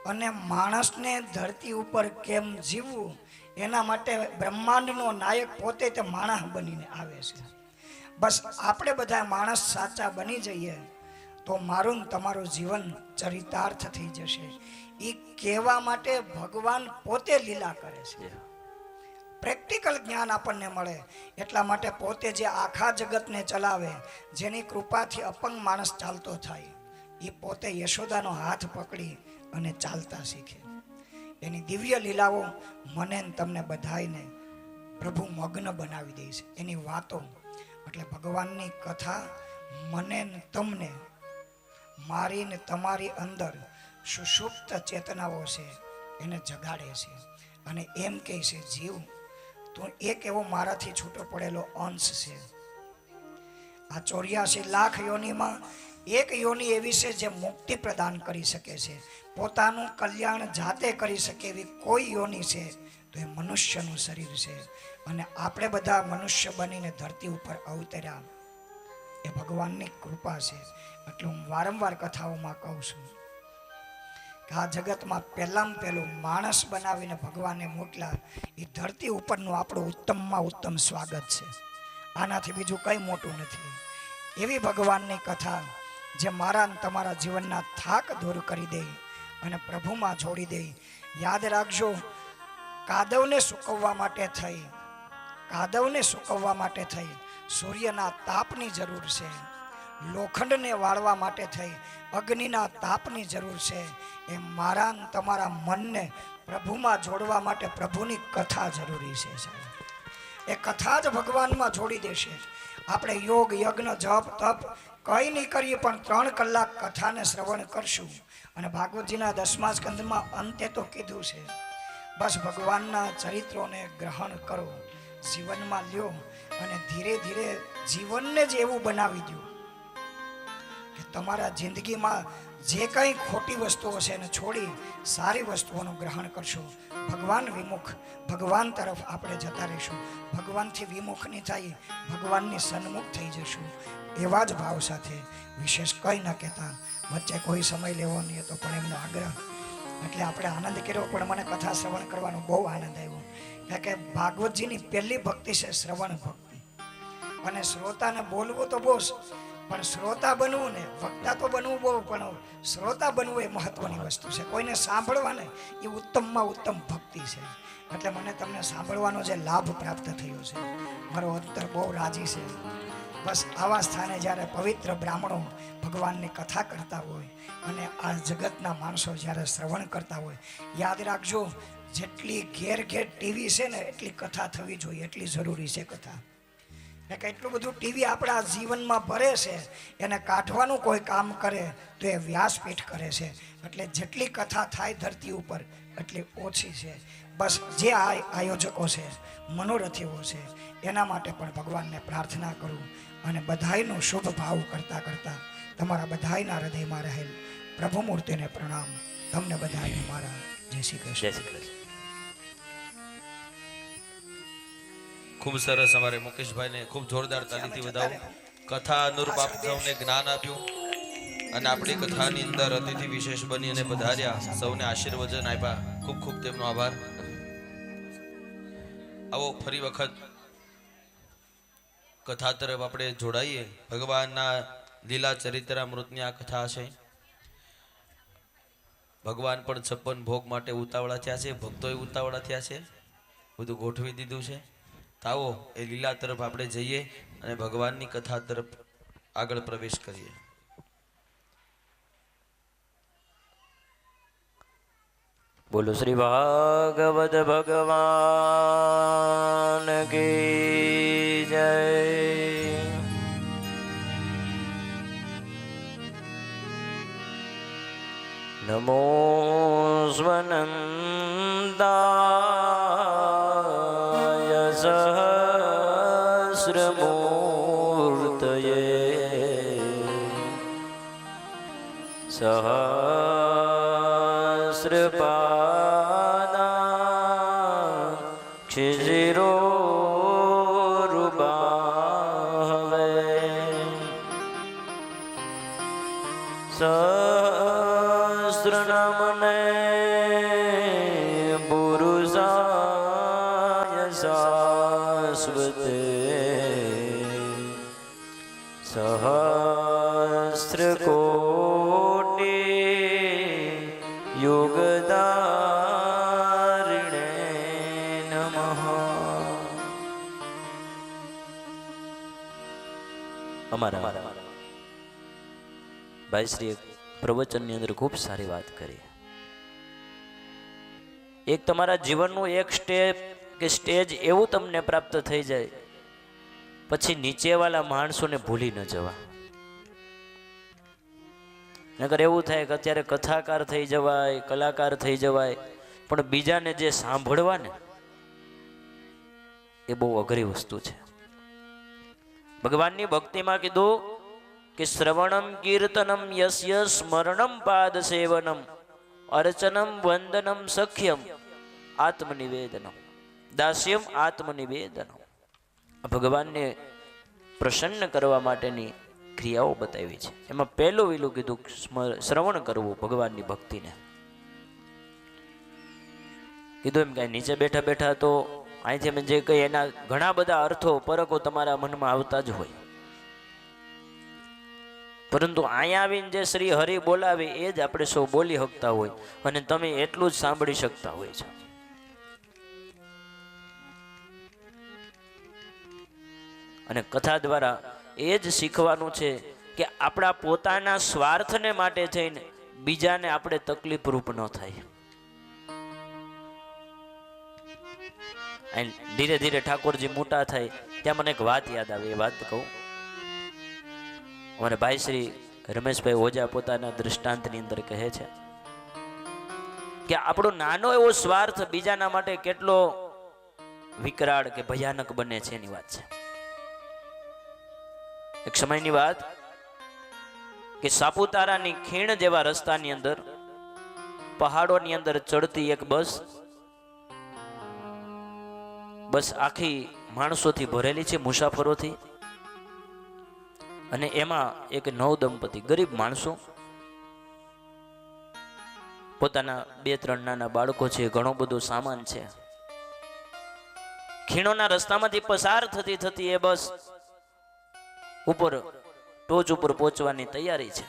અને માણસને ધરતી ઉપર કેમ જીવવું એના માટે બ્રહ્માંડનો નાયક પોતે તે માણસ બનીને આવે છે. બસ આપણે બધા માણસ સાચા બની જઈએ તો મારું ને તમારું જીવન ચરિતાર્થ થઈ જશે. એ કહેવા માટે ભગવાન પોતે લીલા કરે છે. પ્રેક્ટિકલ જ્ઞાન આપણને મળે એટલા માટે પોતે જે આખા જગતને ચલાવે, જેની કૃપાથી અપંગ માણસ ચાલતો થાય, એ પોતે યશોદાનો હાથ પકડી અને ચાલતા શીખે. એની દિવ્ય લીલાઓ મને તમને બધાયને પ્રભુ મગ્ન બનાવી દે છે. એની વાતો એટલે ભગવાનની કથા મને તમને મારી ને તમારી અંદર સુષુપ્ત ચેતનાઓ છે એને જગાડે છે અને એમ કહે છે જીવ તું એક એવો મારાથી છૂટો પડેલો અંશ છે. આ 84 લાખ યોનિમાં એક યોની એવી છે જે મુક્તિ પ્રદાન કરી શકે છે. પોતાનું કલ્યાણ જાતે કરી શકે એવી કોઈ યોની છે તો એ મનુષ્યનું શરીર છે. અને આપણે બધા મનુષ્ય બનીને ધરતી ઉપર અવતર્યા એ ભગવાનની કૃપા છે. એટલે હું વારંવાર કથાઓમાં કહું છું કે આ જગતમાં પહેલું માણસ બનાવીને ભગવાને મોકલા એ ધરતી ઉપરનું આપણું ઉત્તમમાં ઉત્તમ સ્વાગત છે. આનાથી બીજું કંઈ મોટું નથી. એવી ભગવાનની કથા જે મારા અને તમારા જીવનના થાક દૂર કરી દે અને પ્રભુમાં જોડી દે. યાદ રાખજો, કાદવને સૂકવવા માટે થઈ સૂર્યના તાપની જરૂર છે. લોખંડને વાળવા માટે થઈ અગ્નિના તાપની જરૂર છે. એ મારા અને તમારા મનને પ્રભુમાં જોડવા માટે પ્રભુની કથા જરૂરી છે. એ કથા જ ભગવાનમાં જોડી દેશે. આપણે યોગ, યજ્ઞ, જપ, તપ કંઈ નહીં કરીએ પણ 3 કલાક કથાને શ્રવણ કરશું. અને ભાગવતજીના 10મા સ્કંદમાં અંતે તો કીધું છે બસ ભગવાનના ચરિત્રોને ગ્રહણ કરો, જીવનમાં લ્યો અને ધીરે ધીરે જીવનને જ એવું બનાવી દો કે તમારા જિંદગીમાં જે કંઈ ખોટી વસ્તુઓ છે એને છોડી સારી વસ્તુઓનું ગ્રહણ કરશો. ભગવાન વિમુખ, ભગવાન તરફ આપણે જતા રહીશું. ભગવાનથી વિમુખ નહીં થાય, ભગવાનની સન્મુખ થઈ જશું. એવા જ ભાવ સાથે વિશેષ કંઈ ન કહેતા વચ્ચે કોઈ સમય લેવો નહીં હતો પણ એમનો આગ્રહ એટલે આપણે આનંદ કર્યો. પણ મને કથા શ્રવણ કરવાનો બહુ આનંદ આવ્યો. કારણ કે ભાગવતજીની પહેલી ભક્તિ છે શ્રવણ ભક્તિ. અને શ્રોતાને બોલવું તો બહુ, પણ શ્રોતા બનવું ને વક્તા તો બનવું બહુ, પણ શ્રોતા બનવું એ મહત્વની વસ્તુ છે. કોઈને સાંભળવાને એ ઉત્તમમાં ઉત્તમ ભક્તિ છે. એટલે મને તમને સાંભળવાનો જે લાભ પ્રાપ્ત થયો છે મારો અંતર બહુ રાજી છે. બસ આવા સ્થાને જ્યારે પવિત્ર બ્રાહ્મણો ભગવાનની કથા કરતા હોય અને આ જગતના માણસો જ્યારે શ્રવણ કરતા હોય, યાદ રાખજો જેટલી ઘેર ટીવી છે ને એટલી કથા થવી જોઈએ, એટલી જરૂરી છે કથા. ને કેટલું બધું ટીવી આપણા જીવનમાં ભરે છે, એને કાઢવાનું કોઈ કામ કરે તો એ વ્યાસપીઠ કરે છે. એટલે જેટલી કથા થાય ધરતી ઉપર એટલી ઓછી છે. બસ જે આયોજકો છે, મનોરથીઓ છે, એના માટે પણ ભગવાનને પ્રાર્થના કરું અને બધાયનો શુભ ભાવ કરતાં કરતાં તમારા બધાયના હૃદયમાં રહેલ પ્રભુ મૂર્તિને પ્રણામ. તમને બધાને મારા જય શ્રી કૃષ્ણ. જય શ્રી કૃષ્ણ. ખૂબ સરસ. અમારે મુકેશભાઈને ખૂબ જોરદાર તાલીથી વધાવો. કથા અનુરૂપ આપ સૌને જ્ઞાન આપ્યું અને આપણી કથાની અંદર અતિથિ વિશેષ બની અને પધાર્યા, સૌને આશીર્વચન આપ્યા. ખૂબ ખૂબ તેમનો આભાર. આવો ફરી વખત કથા તરફ આપણે જોડાઈએ. ભગવાનના લીલા ચરિત્રામૃતની આ કથા છે. ભગવાન પણ 56 ભોગ માટે ઉતાવળા થયા છે, ભક્તોય ઉતાવળા થયા છે, બધું ગોઠવી દીધું છે. આવો એ લીલા તરફ આપણે જઈએ અને ભગવાનની કથા તરફ આગળ પ્રવેશ કરીએ. બોલો શ્રી ભાગવત ભગવાન કી જય. નમો સ્વનંદાય સહસ્રમૂર્તયે સહસ્રપાદા ક્ષિરોરુબાહવે સહસ્રનામને પુરુષાય શાશ્વતે સહસ્રકોટિ યોગદારિણે નમઃ. અમારા ભાઈ શ્રી પ્રવચનની અંદર ખૂબ સારી વાત કરી. એક તમારા જીવનનું એક સ્ટેપ કે સ્ટેજ એવું તમને પ્રાપ્ત થઈ જાય પછી નીચેવાળા માણસોને ભૂલી ન જવા. નકર એવું થાય કે અત્યારે કથાકાર થઈ જવાય, કલાકાર થઈ જવાય, પણ બીજાને જે સાંભળવા ને એ બહુ અઘરી વસ્તુ છે. ભગવાનની ભક્તિમાં કીધું કે શ્રવણમ કીર્તનમ યસ્ય સ્મરણમ પાદ સેવનમ અર્ચનમ વંદનમ સખ્યમ આત્મનિવેદનમ દાસ્યમ આત્મનિવેદનમ. ભગવાનને પ્રસન્ન કરવા માટેની ક્રિયાઓ બતાવી છે. એમાં પહેલું વેલું કીધું શ્રવણ કરવું ભગવાનની ભક્તિને. કીધું એમ કાંઈ નીચે બેઠા બેઠા તો અહીંથી અમે જે કહીએ એના ઘણા બધા અર્થો પરકો તમારા મનમાં આવતા જ હોય, પરંતુ અહીંયા આવીને જે શ્રી હરિ બોલાવે એ જ આપણે સૌ બોલી શકતા હોય અને તમે એટલું જ સાંભળી શકતા હોય છે. અને કથા દ્વારા એ જ શીખવાનું છે કે આપણા પોતાના સ્વાર્થને માટે થઈને બીજાને આપણે તકલીફ રૂપ ન થાય. ધીરે ધીરે ઠાકોરજી મોટા થાય ત્યાં મને એક વાત યાદ આવે. એ વાત કહું. અમારે ભાઈ શ્રી રમેશભાઈ ઓઝા પોતાના દૃષ્ટાંતની અંદર કહે છે કે આપણો નાનો એવો સ્વાર્થ બીજાના માટે કેટલો વિકરાળ કે ભયાનક બને છે એની વાત છે. એક સમયની વાત કે સાપુતારાની ખીણ જેવા રસ્તાની અંદર પહાડોની અંદર ચડતી એક બસ આખી માણસોથી ભરેલી છે, મુસાફરોથી. અને એમાં એક નવ દંપતી ગરીબ માણસો, પોતાના 2-3 નાના બાળકો છે, ઘણો બધો સામાન છે. ખીણોના રસ્તામાંથી પસાર થતી થતી એ બસ ઉપર ટોચ ઉપર પહોંચવાની તૈયારી છે.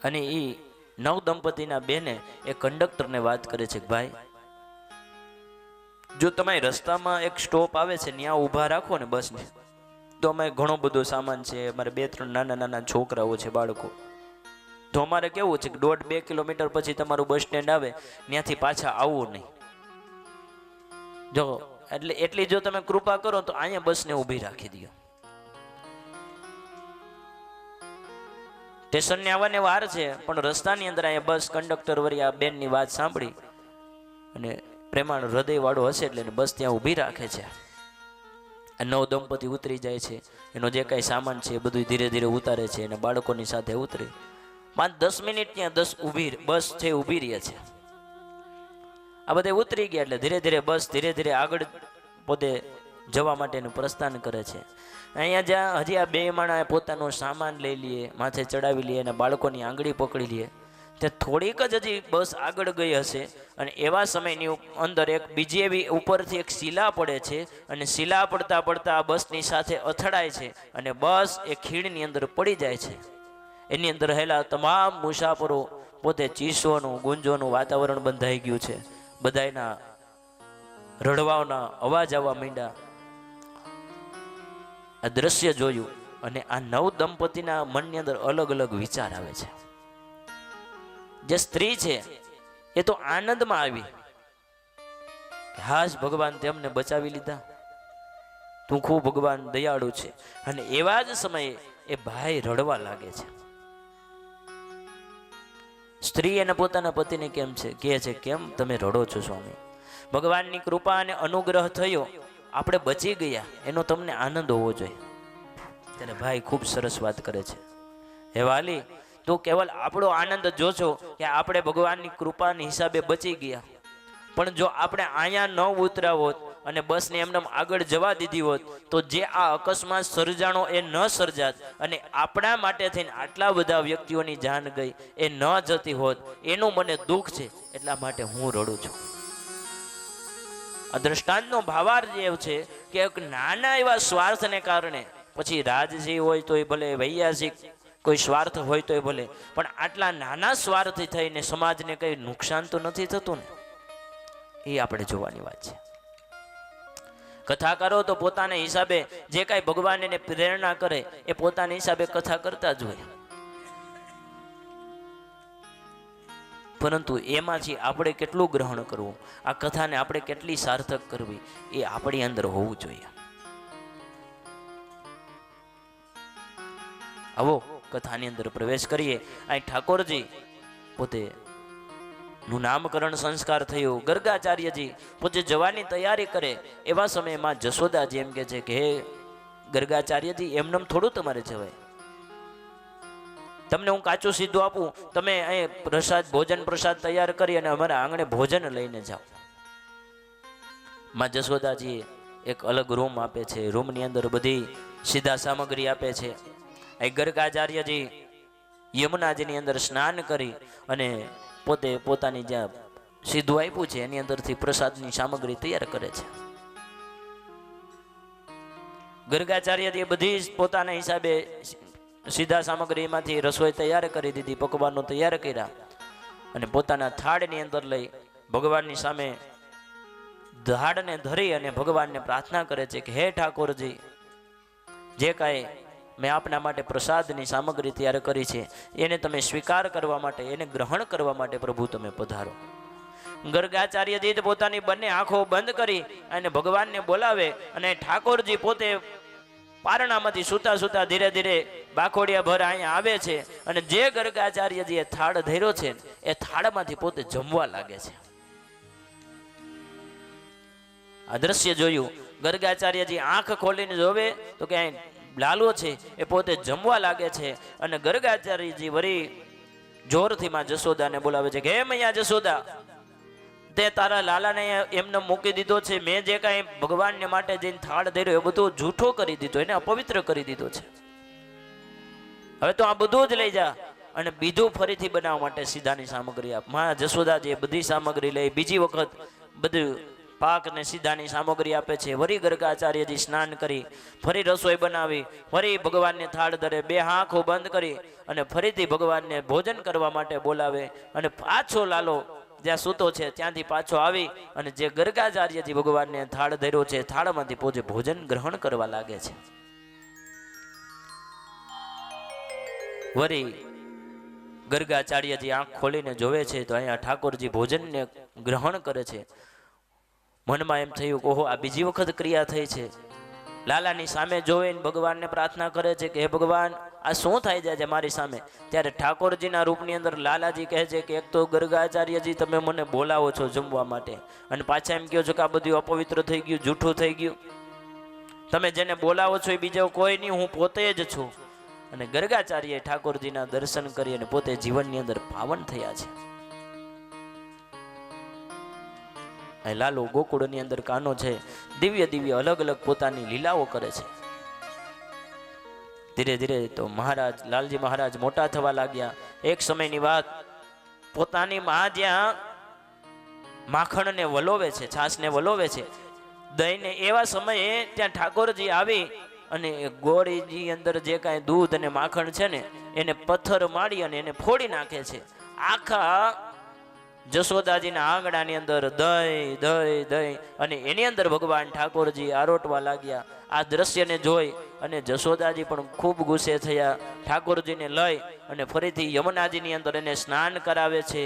અને એ નવ દંપતીના બેને એ કંડક્ટરને વાત કરે છે કે ભાઈ, જો તમારી રસ્તામાં એક સ્ટોપ આવે છે ત્યાં ઊભા રાખો ને બસને, તો અમે ઘણો બધો સામાન છે, અમારે 2-3 નાના નાના છોકરાઓ છે, બાળકો, તો અમારે કેવું છે કે 1.5-2 કિલોમીટર પછી તમારું બસ સ્ટેન્ડ આવે ત્યાંથી પાછા આવવું નહીં. જો એટલે એટલી જો તમે કૃપા કરો તો અહીંયા બસને ઊભી રાખી દો. સ્ટેશનને આવવાને વાર છે પણ રસ્તાની અંદર અહીંયા બસ કંડક્ટર વળી આ બેનની વાત સાંભળી અને પ્રેમાળ હૃદય વાળો હશે એટલે બસ ત્યાં ઊભી રાખે છે. આ નવ દંપતી ઉતરી જાય છે, એનો જે કાંઈ સામાન છે એ બધું ધીરે ધીરે ઉતારે છે અને બાળકોની સાથે ઉતરી 5-10 મિનિટ ત્યાં બસ છે ઊભી રહે છે. આ બધે ઉતરી ગયા એટલે ધીરે ધીરે બસ ધીરે ધીરે આગળ પોતે જવા માટેનું પ્રસ્થાન કરે છે. અહીંયા જ્યાં હજી આ બે માણા પોતાનો સામાન લઈ લઈએ, માથે ચડાવી લઈએ અને બાળકોની આંગળી પકડી લઈએ ત્યાં થોડીક જ હજી બસ આગળ ગઈ હશે અને એવા સમયની અંદર એક બીજી એવી ઉપરથી એક શિલા પડે છે અને શિલા પડતા પડતા આ બસની સાથે અથડાય છે અને બસ એ ખીણની અંદર પડી જાય છે. એની અંદર રહેલા તમામ મુસાફરો પોતે ચીસોનું ગુંજોનું વાતાવરણ બંધાઈ ગયું છે. બધાના રડવાના અવાજ આવવા માંડ્યા. આ દ્રશ્ય જોયું અને આ નવ દંપતીના મનની અંદર અલગ અલગ વિચાર આવે છે. જે સ્ત્રી છે એ તો આનંદમાં આવી, હાશ ભગવાન તેમને બચાવી લીધા, તું ખૂબ ભગવાન દયાળુ છે. અને એવા જ સમયે એ ભાઈ રડવા લાગે છે. સ્ત્રી એને પોતાના પતિને કેમ છે કહે છે, કેમ તમે રડો છો સ્વામી? ભગવાનની કૃપા અને અનુગ્રહ થયો, આપણે બચી ગયા, એનો તમને આનંદ હોવો જોઈએ. ત્યારે ભાઈ ખૂબ સરસ વાત કરે છે, હે વાલી, તું કેવલ આપણો આનંદ જોશો કે આપણે ભગવાનની કૃપાની હિસાબે બચી ગયા, પણ જો આપણે અહીંયા ન ઉતર્યા હોત અને બસને એમને આગળ જવા દીધી હોત તો જે આ અકસ્માત સર્જાણો એ ન સર્જાત અને આપણા માટે થઈને આટલા બધા વ્યક્તિઓની જાન ગઈ એ ન જતી હોત, એનું મને દુઃખ છે, એટલા માટે હું રડું છું. આ દ્રષ્ટાંતનો ભાવાર્થ એવો છે કે એક નાના એવા સ્વાર્થને કારણે, પછી રાજજી હોય તોય ભલે, વૈયાસિક કોઈ સ્વાર્થ હોય તોય ભલે, પણ આટલા નાના સ્વાર્થથી થઈને સમાજને કંઈ નુકસાન તો નથી થતું ને, એ આપણે જોવાની વાત છે. કથાકારો તો પોતાના હિસાબે જે કાંઈ ભગવાન એને પ્રેરણા કરે એ પોતાના હિસાબે કથા કરતા જ હોય, પરંતુ એમાંથી આપણે કેટલું ગ્રહણ કરવું, આ કથાને આપણે કેટલી સાર્થક કરવી, એ આપણી અંદર હોવું જોઈએ. આવો કથાની અંદર પ્રવેશ કરીએ. અહીં ઠાકોરજી પોતે નું નામકરણ સંસ્કાર થયું, ગર્ગાચાર્યજી પોતે જવાની તૈયારી કરે એવા સમયમાં જશોદાજી એમ કે છે કે હે ગર્ગાચાર્યજી, એમનેમ થોડું તમારે જવાય, તમને હું કાચું સીધું આપું, તમે અહીં પ્રસાદ ભોજન પ્રસાદ તૈયાર કરી અને અમારા આંગણે ભોજન લઈને જાઓ. માં જશોદાજી એક અલગ રૂમ આપે છે, રૂમની અંદર બધી સીધા સામગ્રી આપે છે. અહીં ગર્ગાચાર્યજી યમુનાજીની અંદર સ્નાન કરી અને પોતે પોતાની જ્યાં સીધું આપ્યું છે એની અંદરથી પ્રસાદની સામગ્રી તૈયાર કરે છે. ગર્ગાચાર્યજી બધી જ પોતાના હિસાબે સીધા સામગ્રીમાંથી રસોઈ તૈયાર કરી દીધી, પકવાનો તૈયાર કર્યા અને પોતાના થાળની અંદર લઈ ભગવાનની સામે ધાડને ધરી અને ભગવાનને પ્રાર્થના કરે છે કે હે ઠાકોરજી, જે કાંઈ મેં આપના માટે પ્રસાદની સામગ્રી તૈયાર કરી છે એને તમે સ્વીકાર કરવા માટે, એને ગ્રહણ કરવા માટે પ્રભુ તમે પધારો. ગર્ગાચાર્યજી પોતાની બંને આંખો બંધ કરી અને ભગવાનને બોલાવે અને ઠાકોરજી પોતે પારણામાંથી સૂતા સૂતા ધીરે ધીરે બાખોડિયા ભર અહીંયા આવે છે અને જે ગર્ગાચાર્યજીએ થાળ ધર્યો છે એ થાળમાંથી પોતે જમવા લાગે છે. આ દ્રશ્ય જોયું, ગર્ગાચાર્યજી આંખ ખોલીને જોવે તો કે લાલો છે એ પોતે જમવા લાગે છે અને ગર્ગાચાર્યજી વળી જોરથી માં જશોદાને બોલાવે છે કે હે મૈયા જશોદા, તે તારા લાલાને એમને મૂકી દીધો છે, મેં જે કાંઈ ભગવાનને માટે જઈને થાળ ધર્યો એ બધું જૂઠો કરી દીધો, એને અપવિત્ર કરી દીધો છે. હવે તો આ બધું જ લઈ જા અને બીજું ફરીથી બનાવવા માટે સીધાની સામગ્રી આપ. માં જશોદાજી બધી સામગ્રી લઈ બીજી વખત બધું પાક ને સીધાની સામગ્રી આપે છે. વળી ગર્ગાચાર્યજી સ્નાન કરી ફરી રસોઈ બનાવી, ફરી ભગવાનને થાળ ધરે, બે આંખો બંધ કરી અને ફરીથી ભગવાનને ભોજન કરવા માટે બોલાવે અને પાછો લાલો જ્યાં સૂતો છે ત્યાંથી પાછો આવી અને જે ગર્ગાચાર્યજી ભગવાનને થાળ ધર્યો છે થાળમાંથી પોતે ભોજન ગ્રહણ કરવા લાગે છે. વળી ગર્ગાચાર્યજી આંખ ખોલીને જોવે છે તો અહીંયા ઠાકોરજી ભોજનને ગ્રહણ કરે છે. મનમાં એમ થયું કે ઓહો આ બીજી વખત ક્રિયા થઈ છે. લાલાની સામે જોઈને ભગવાનને પ્રાર્થના કરે છે કે હે ભગવાન આ શું થાય જાય છે મારી સામે. ત્યારે ઠાકોરજીના રૂપની અંદર લાલાજી કહે છે કે એક તો ગર્ગાચાર્યજી તમે મને બોલાવો છો જમવા માટે અને પાછા એમ કહો છો કે આ બધું અપવિત્ર થઈ ગયું, જૂઠું થઈ ગયું. તમે જેને બોલાવો છો એ બીજો કોઈ નહીં, હું પોતે જ છું. અને ગર્ગાચાર્ય ઠાકોરજીના દર્શન કરી અને પોતે જીવનની અંદર પાવન થયા છે. લાલો ગોકુળની અંદર કાનો છે, દિવ્ય દિવ્ય અલગ અલગ પોતાની લીલાઓ કરે છે. ધીરે ધીરે તો મહારાજ લાલજી મહારાજ મોટા થવા લાગ્યા. એક સમયની વાત, પોતાની માં જ્યાં માખણને વલોવે છે, છાશને વલોવે છે, દહીંને, એવા સમયે ત્યાં ઠાકોરજી આવી અને ગોળીની અંદર જે કાંઈ દૂધ અને માખણ છે ને એને પથ્થર મારી અને એને ફોડી નાખે છે. આખા જશોદાજીના આંગણાની અંદર દહીં દહીં દહીં અને એની અંદર ભગવાન ઠાકોરજી આરોટવા લાગ્યા. આ દ્રશ્યને જોઈ અને જશોદાજી પણ ખૂબ ગુસ્સે થયા. ઠાકોરજીને લઈ અને ફરીથી યમુનાજીની અંદર એને સ્નાન કરાવે છે,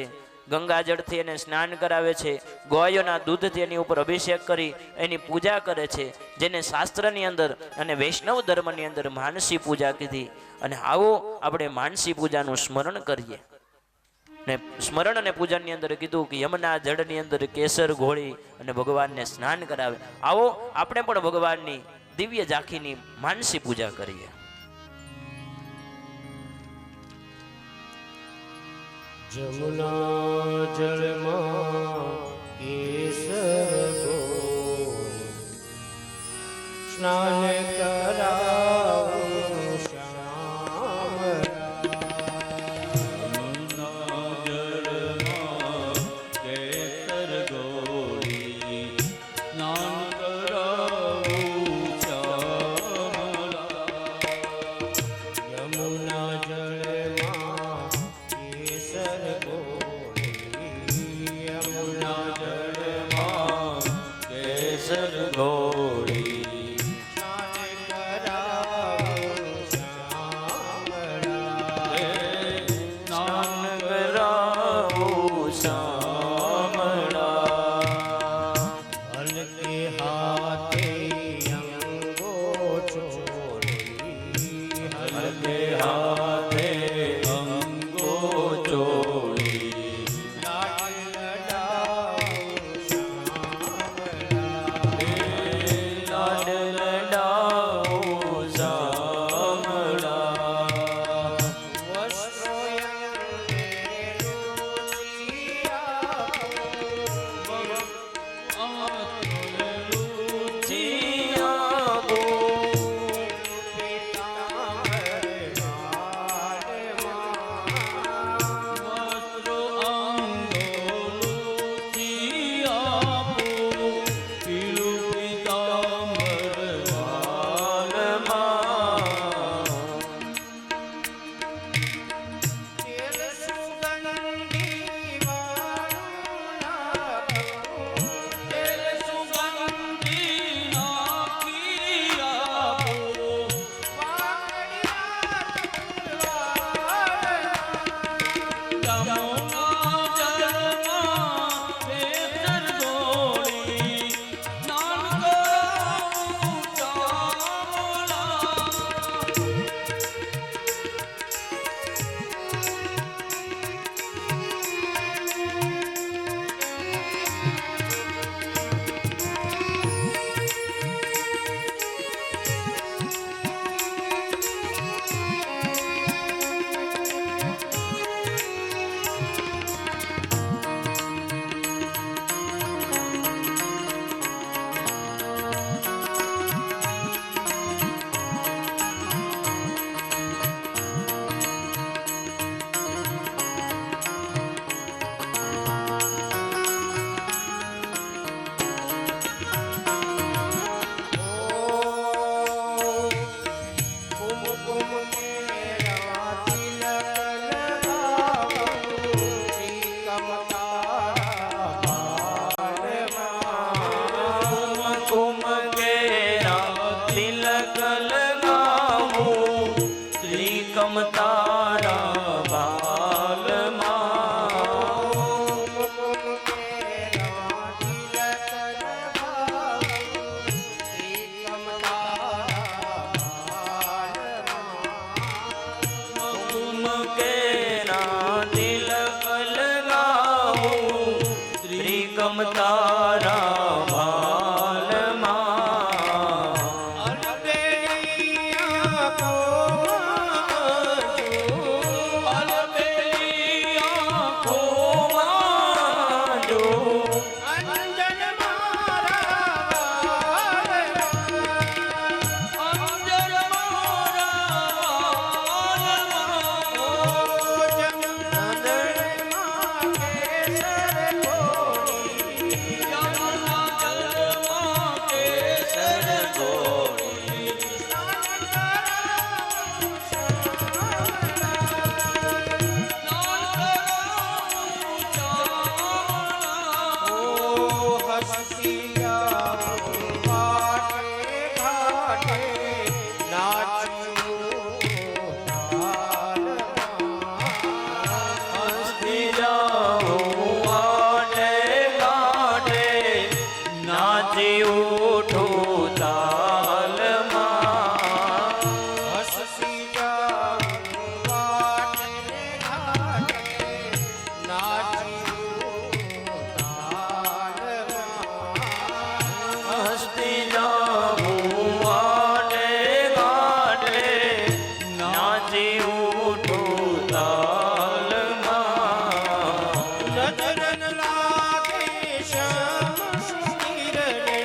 ગંગાજળથી એને સ્નાન કરાવે છે, ગોયોના દૂધથી એની ઉપર અભિષેક કરી એની પૂજા કરે છે, જેને શાસ્ત્રની અંદર અને વૈષ્ણવ ધર્મની અંદર માનસી પૂજા કીધી. અને આવો આપણે માનસી પૂજાનું સ્મરણ કરીએ. ને સ્મરણ અને પૂજનની અંદર કીધું કે યમુના જળની અંદર કેસર ઘોળી અને ભગવાનને સ્નાન કરાવે. આવો આપણે પણ ભગવાનની દિવ્ય ઝાંખીની માનસી પૂજા કરીએ. જમુના જળમાં કેસર ઘોળી સ્નાન કરાવું નાચી ઉઠું તાલમાં હસી જાઉં વાટે ઘાટે નાચી તાલમાં હસતી જાઉં વાડે ગાડે નાચી ઉઠું તાલમાં નજર લાગે શ્યામ સુંદરને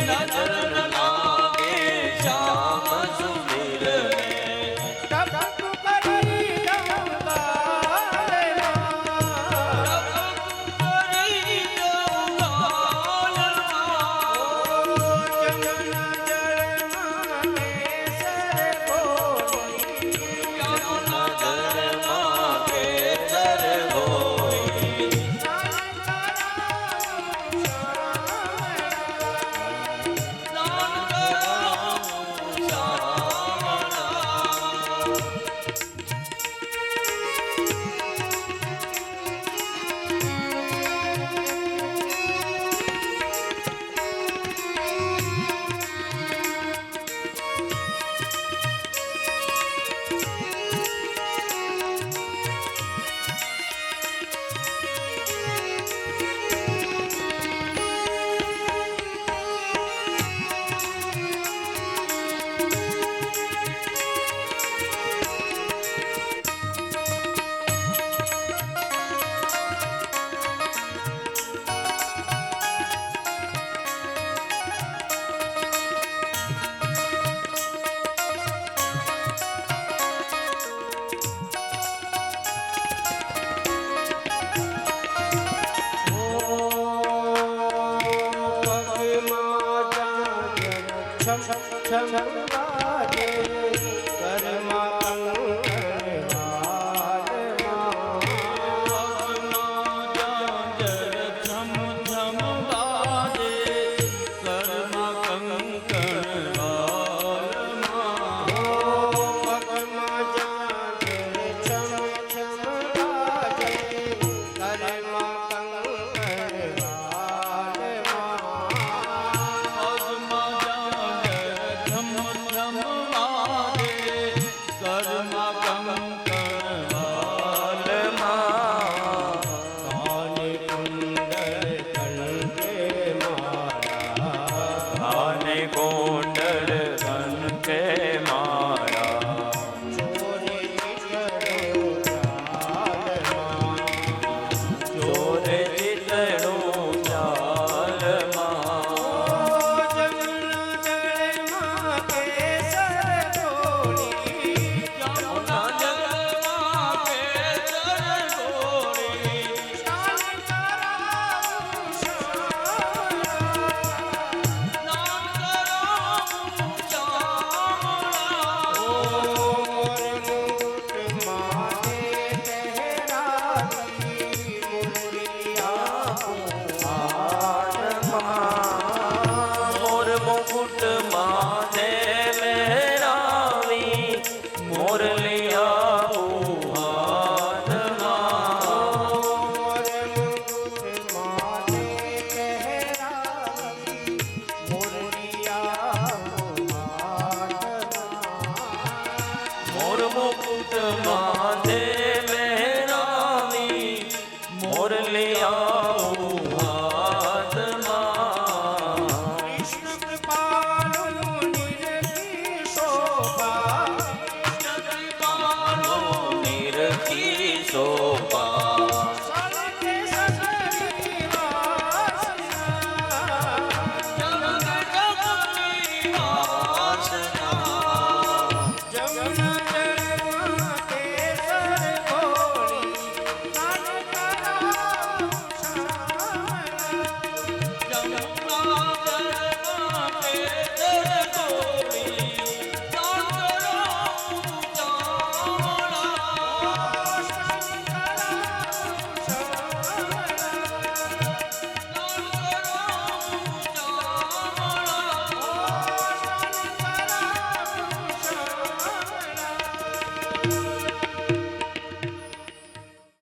નજર ન લાગે શ્યામ સુંદરને ટપક કરી કોંડળ કનકે મારા ચોરે ચિતડું ચાલમાં મોર મુકુટ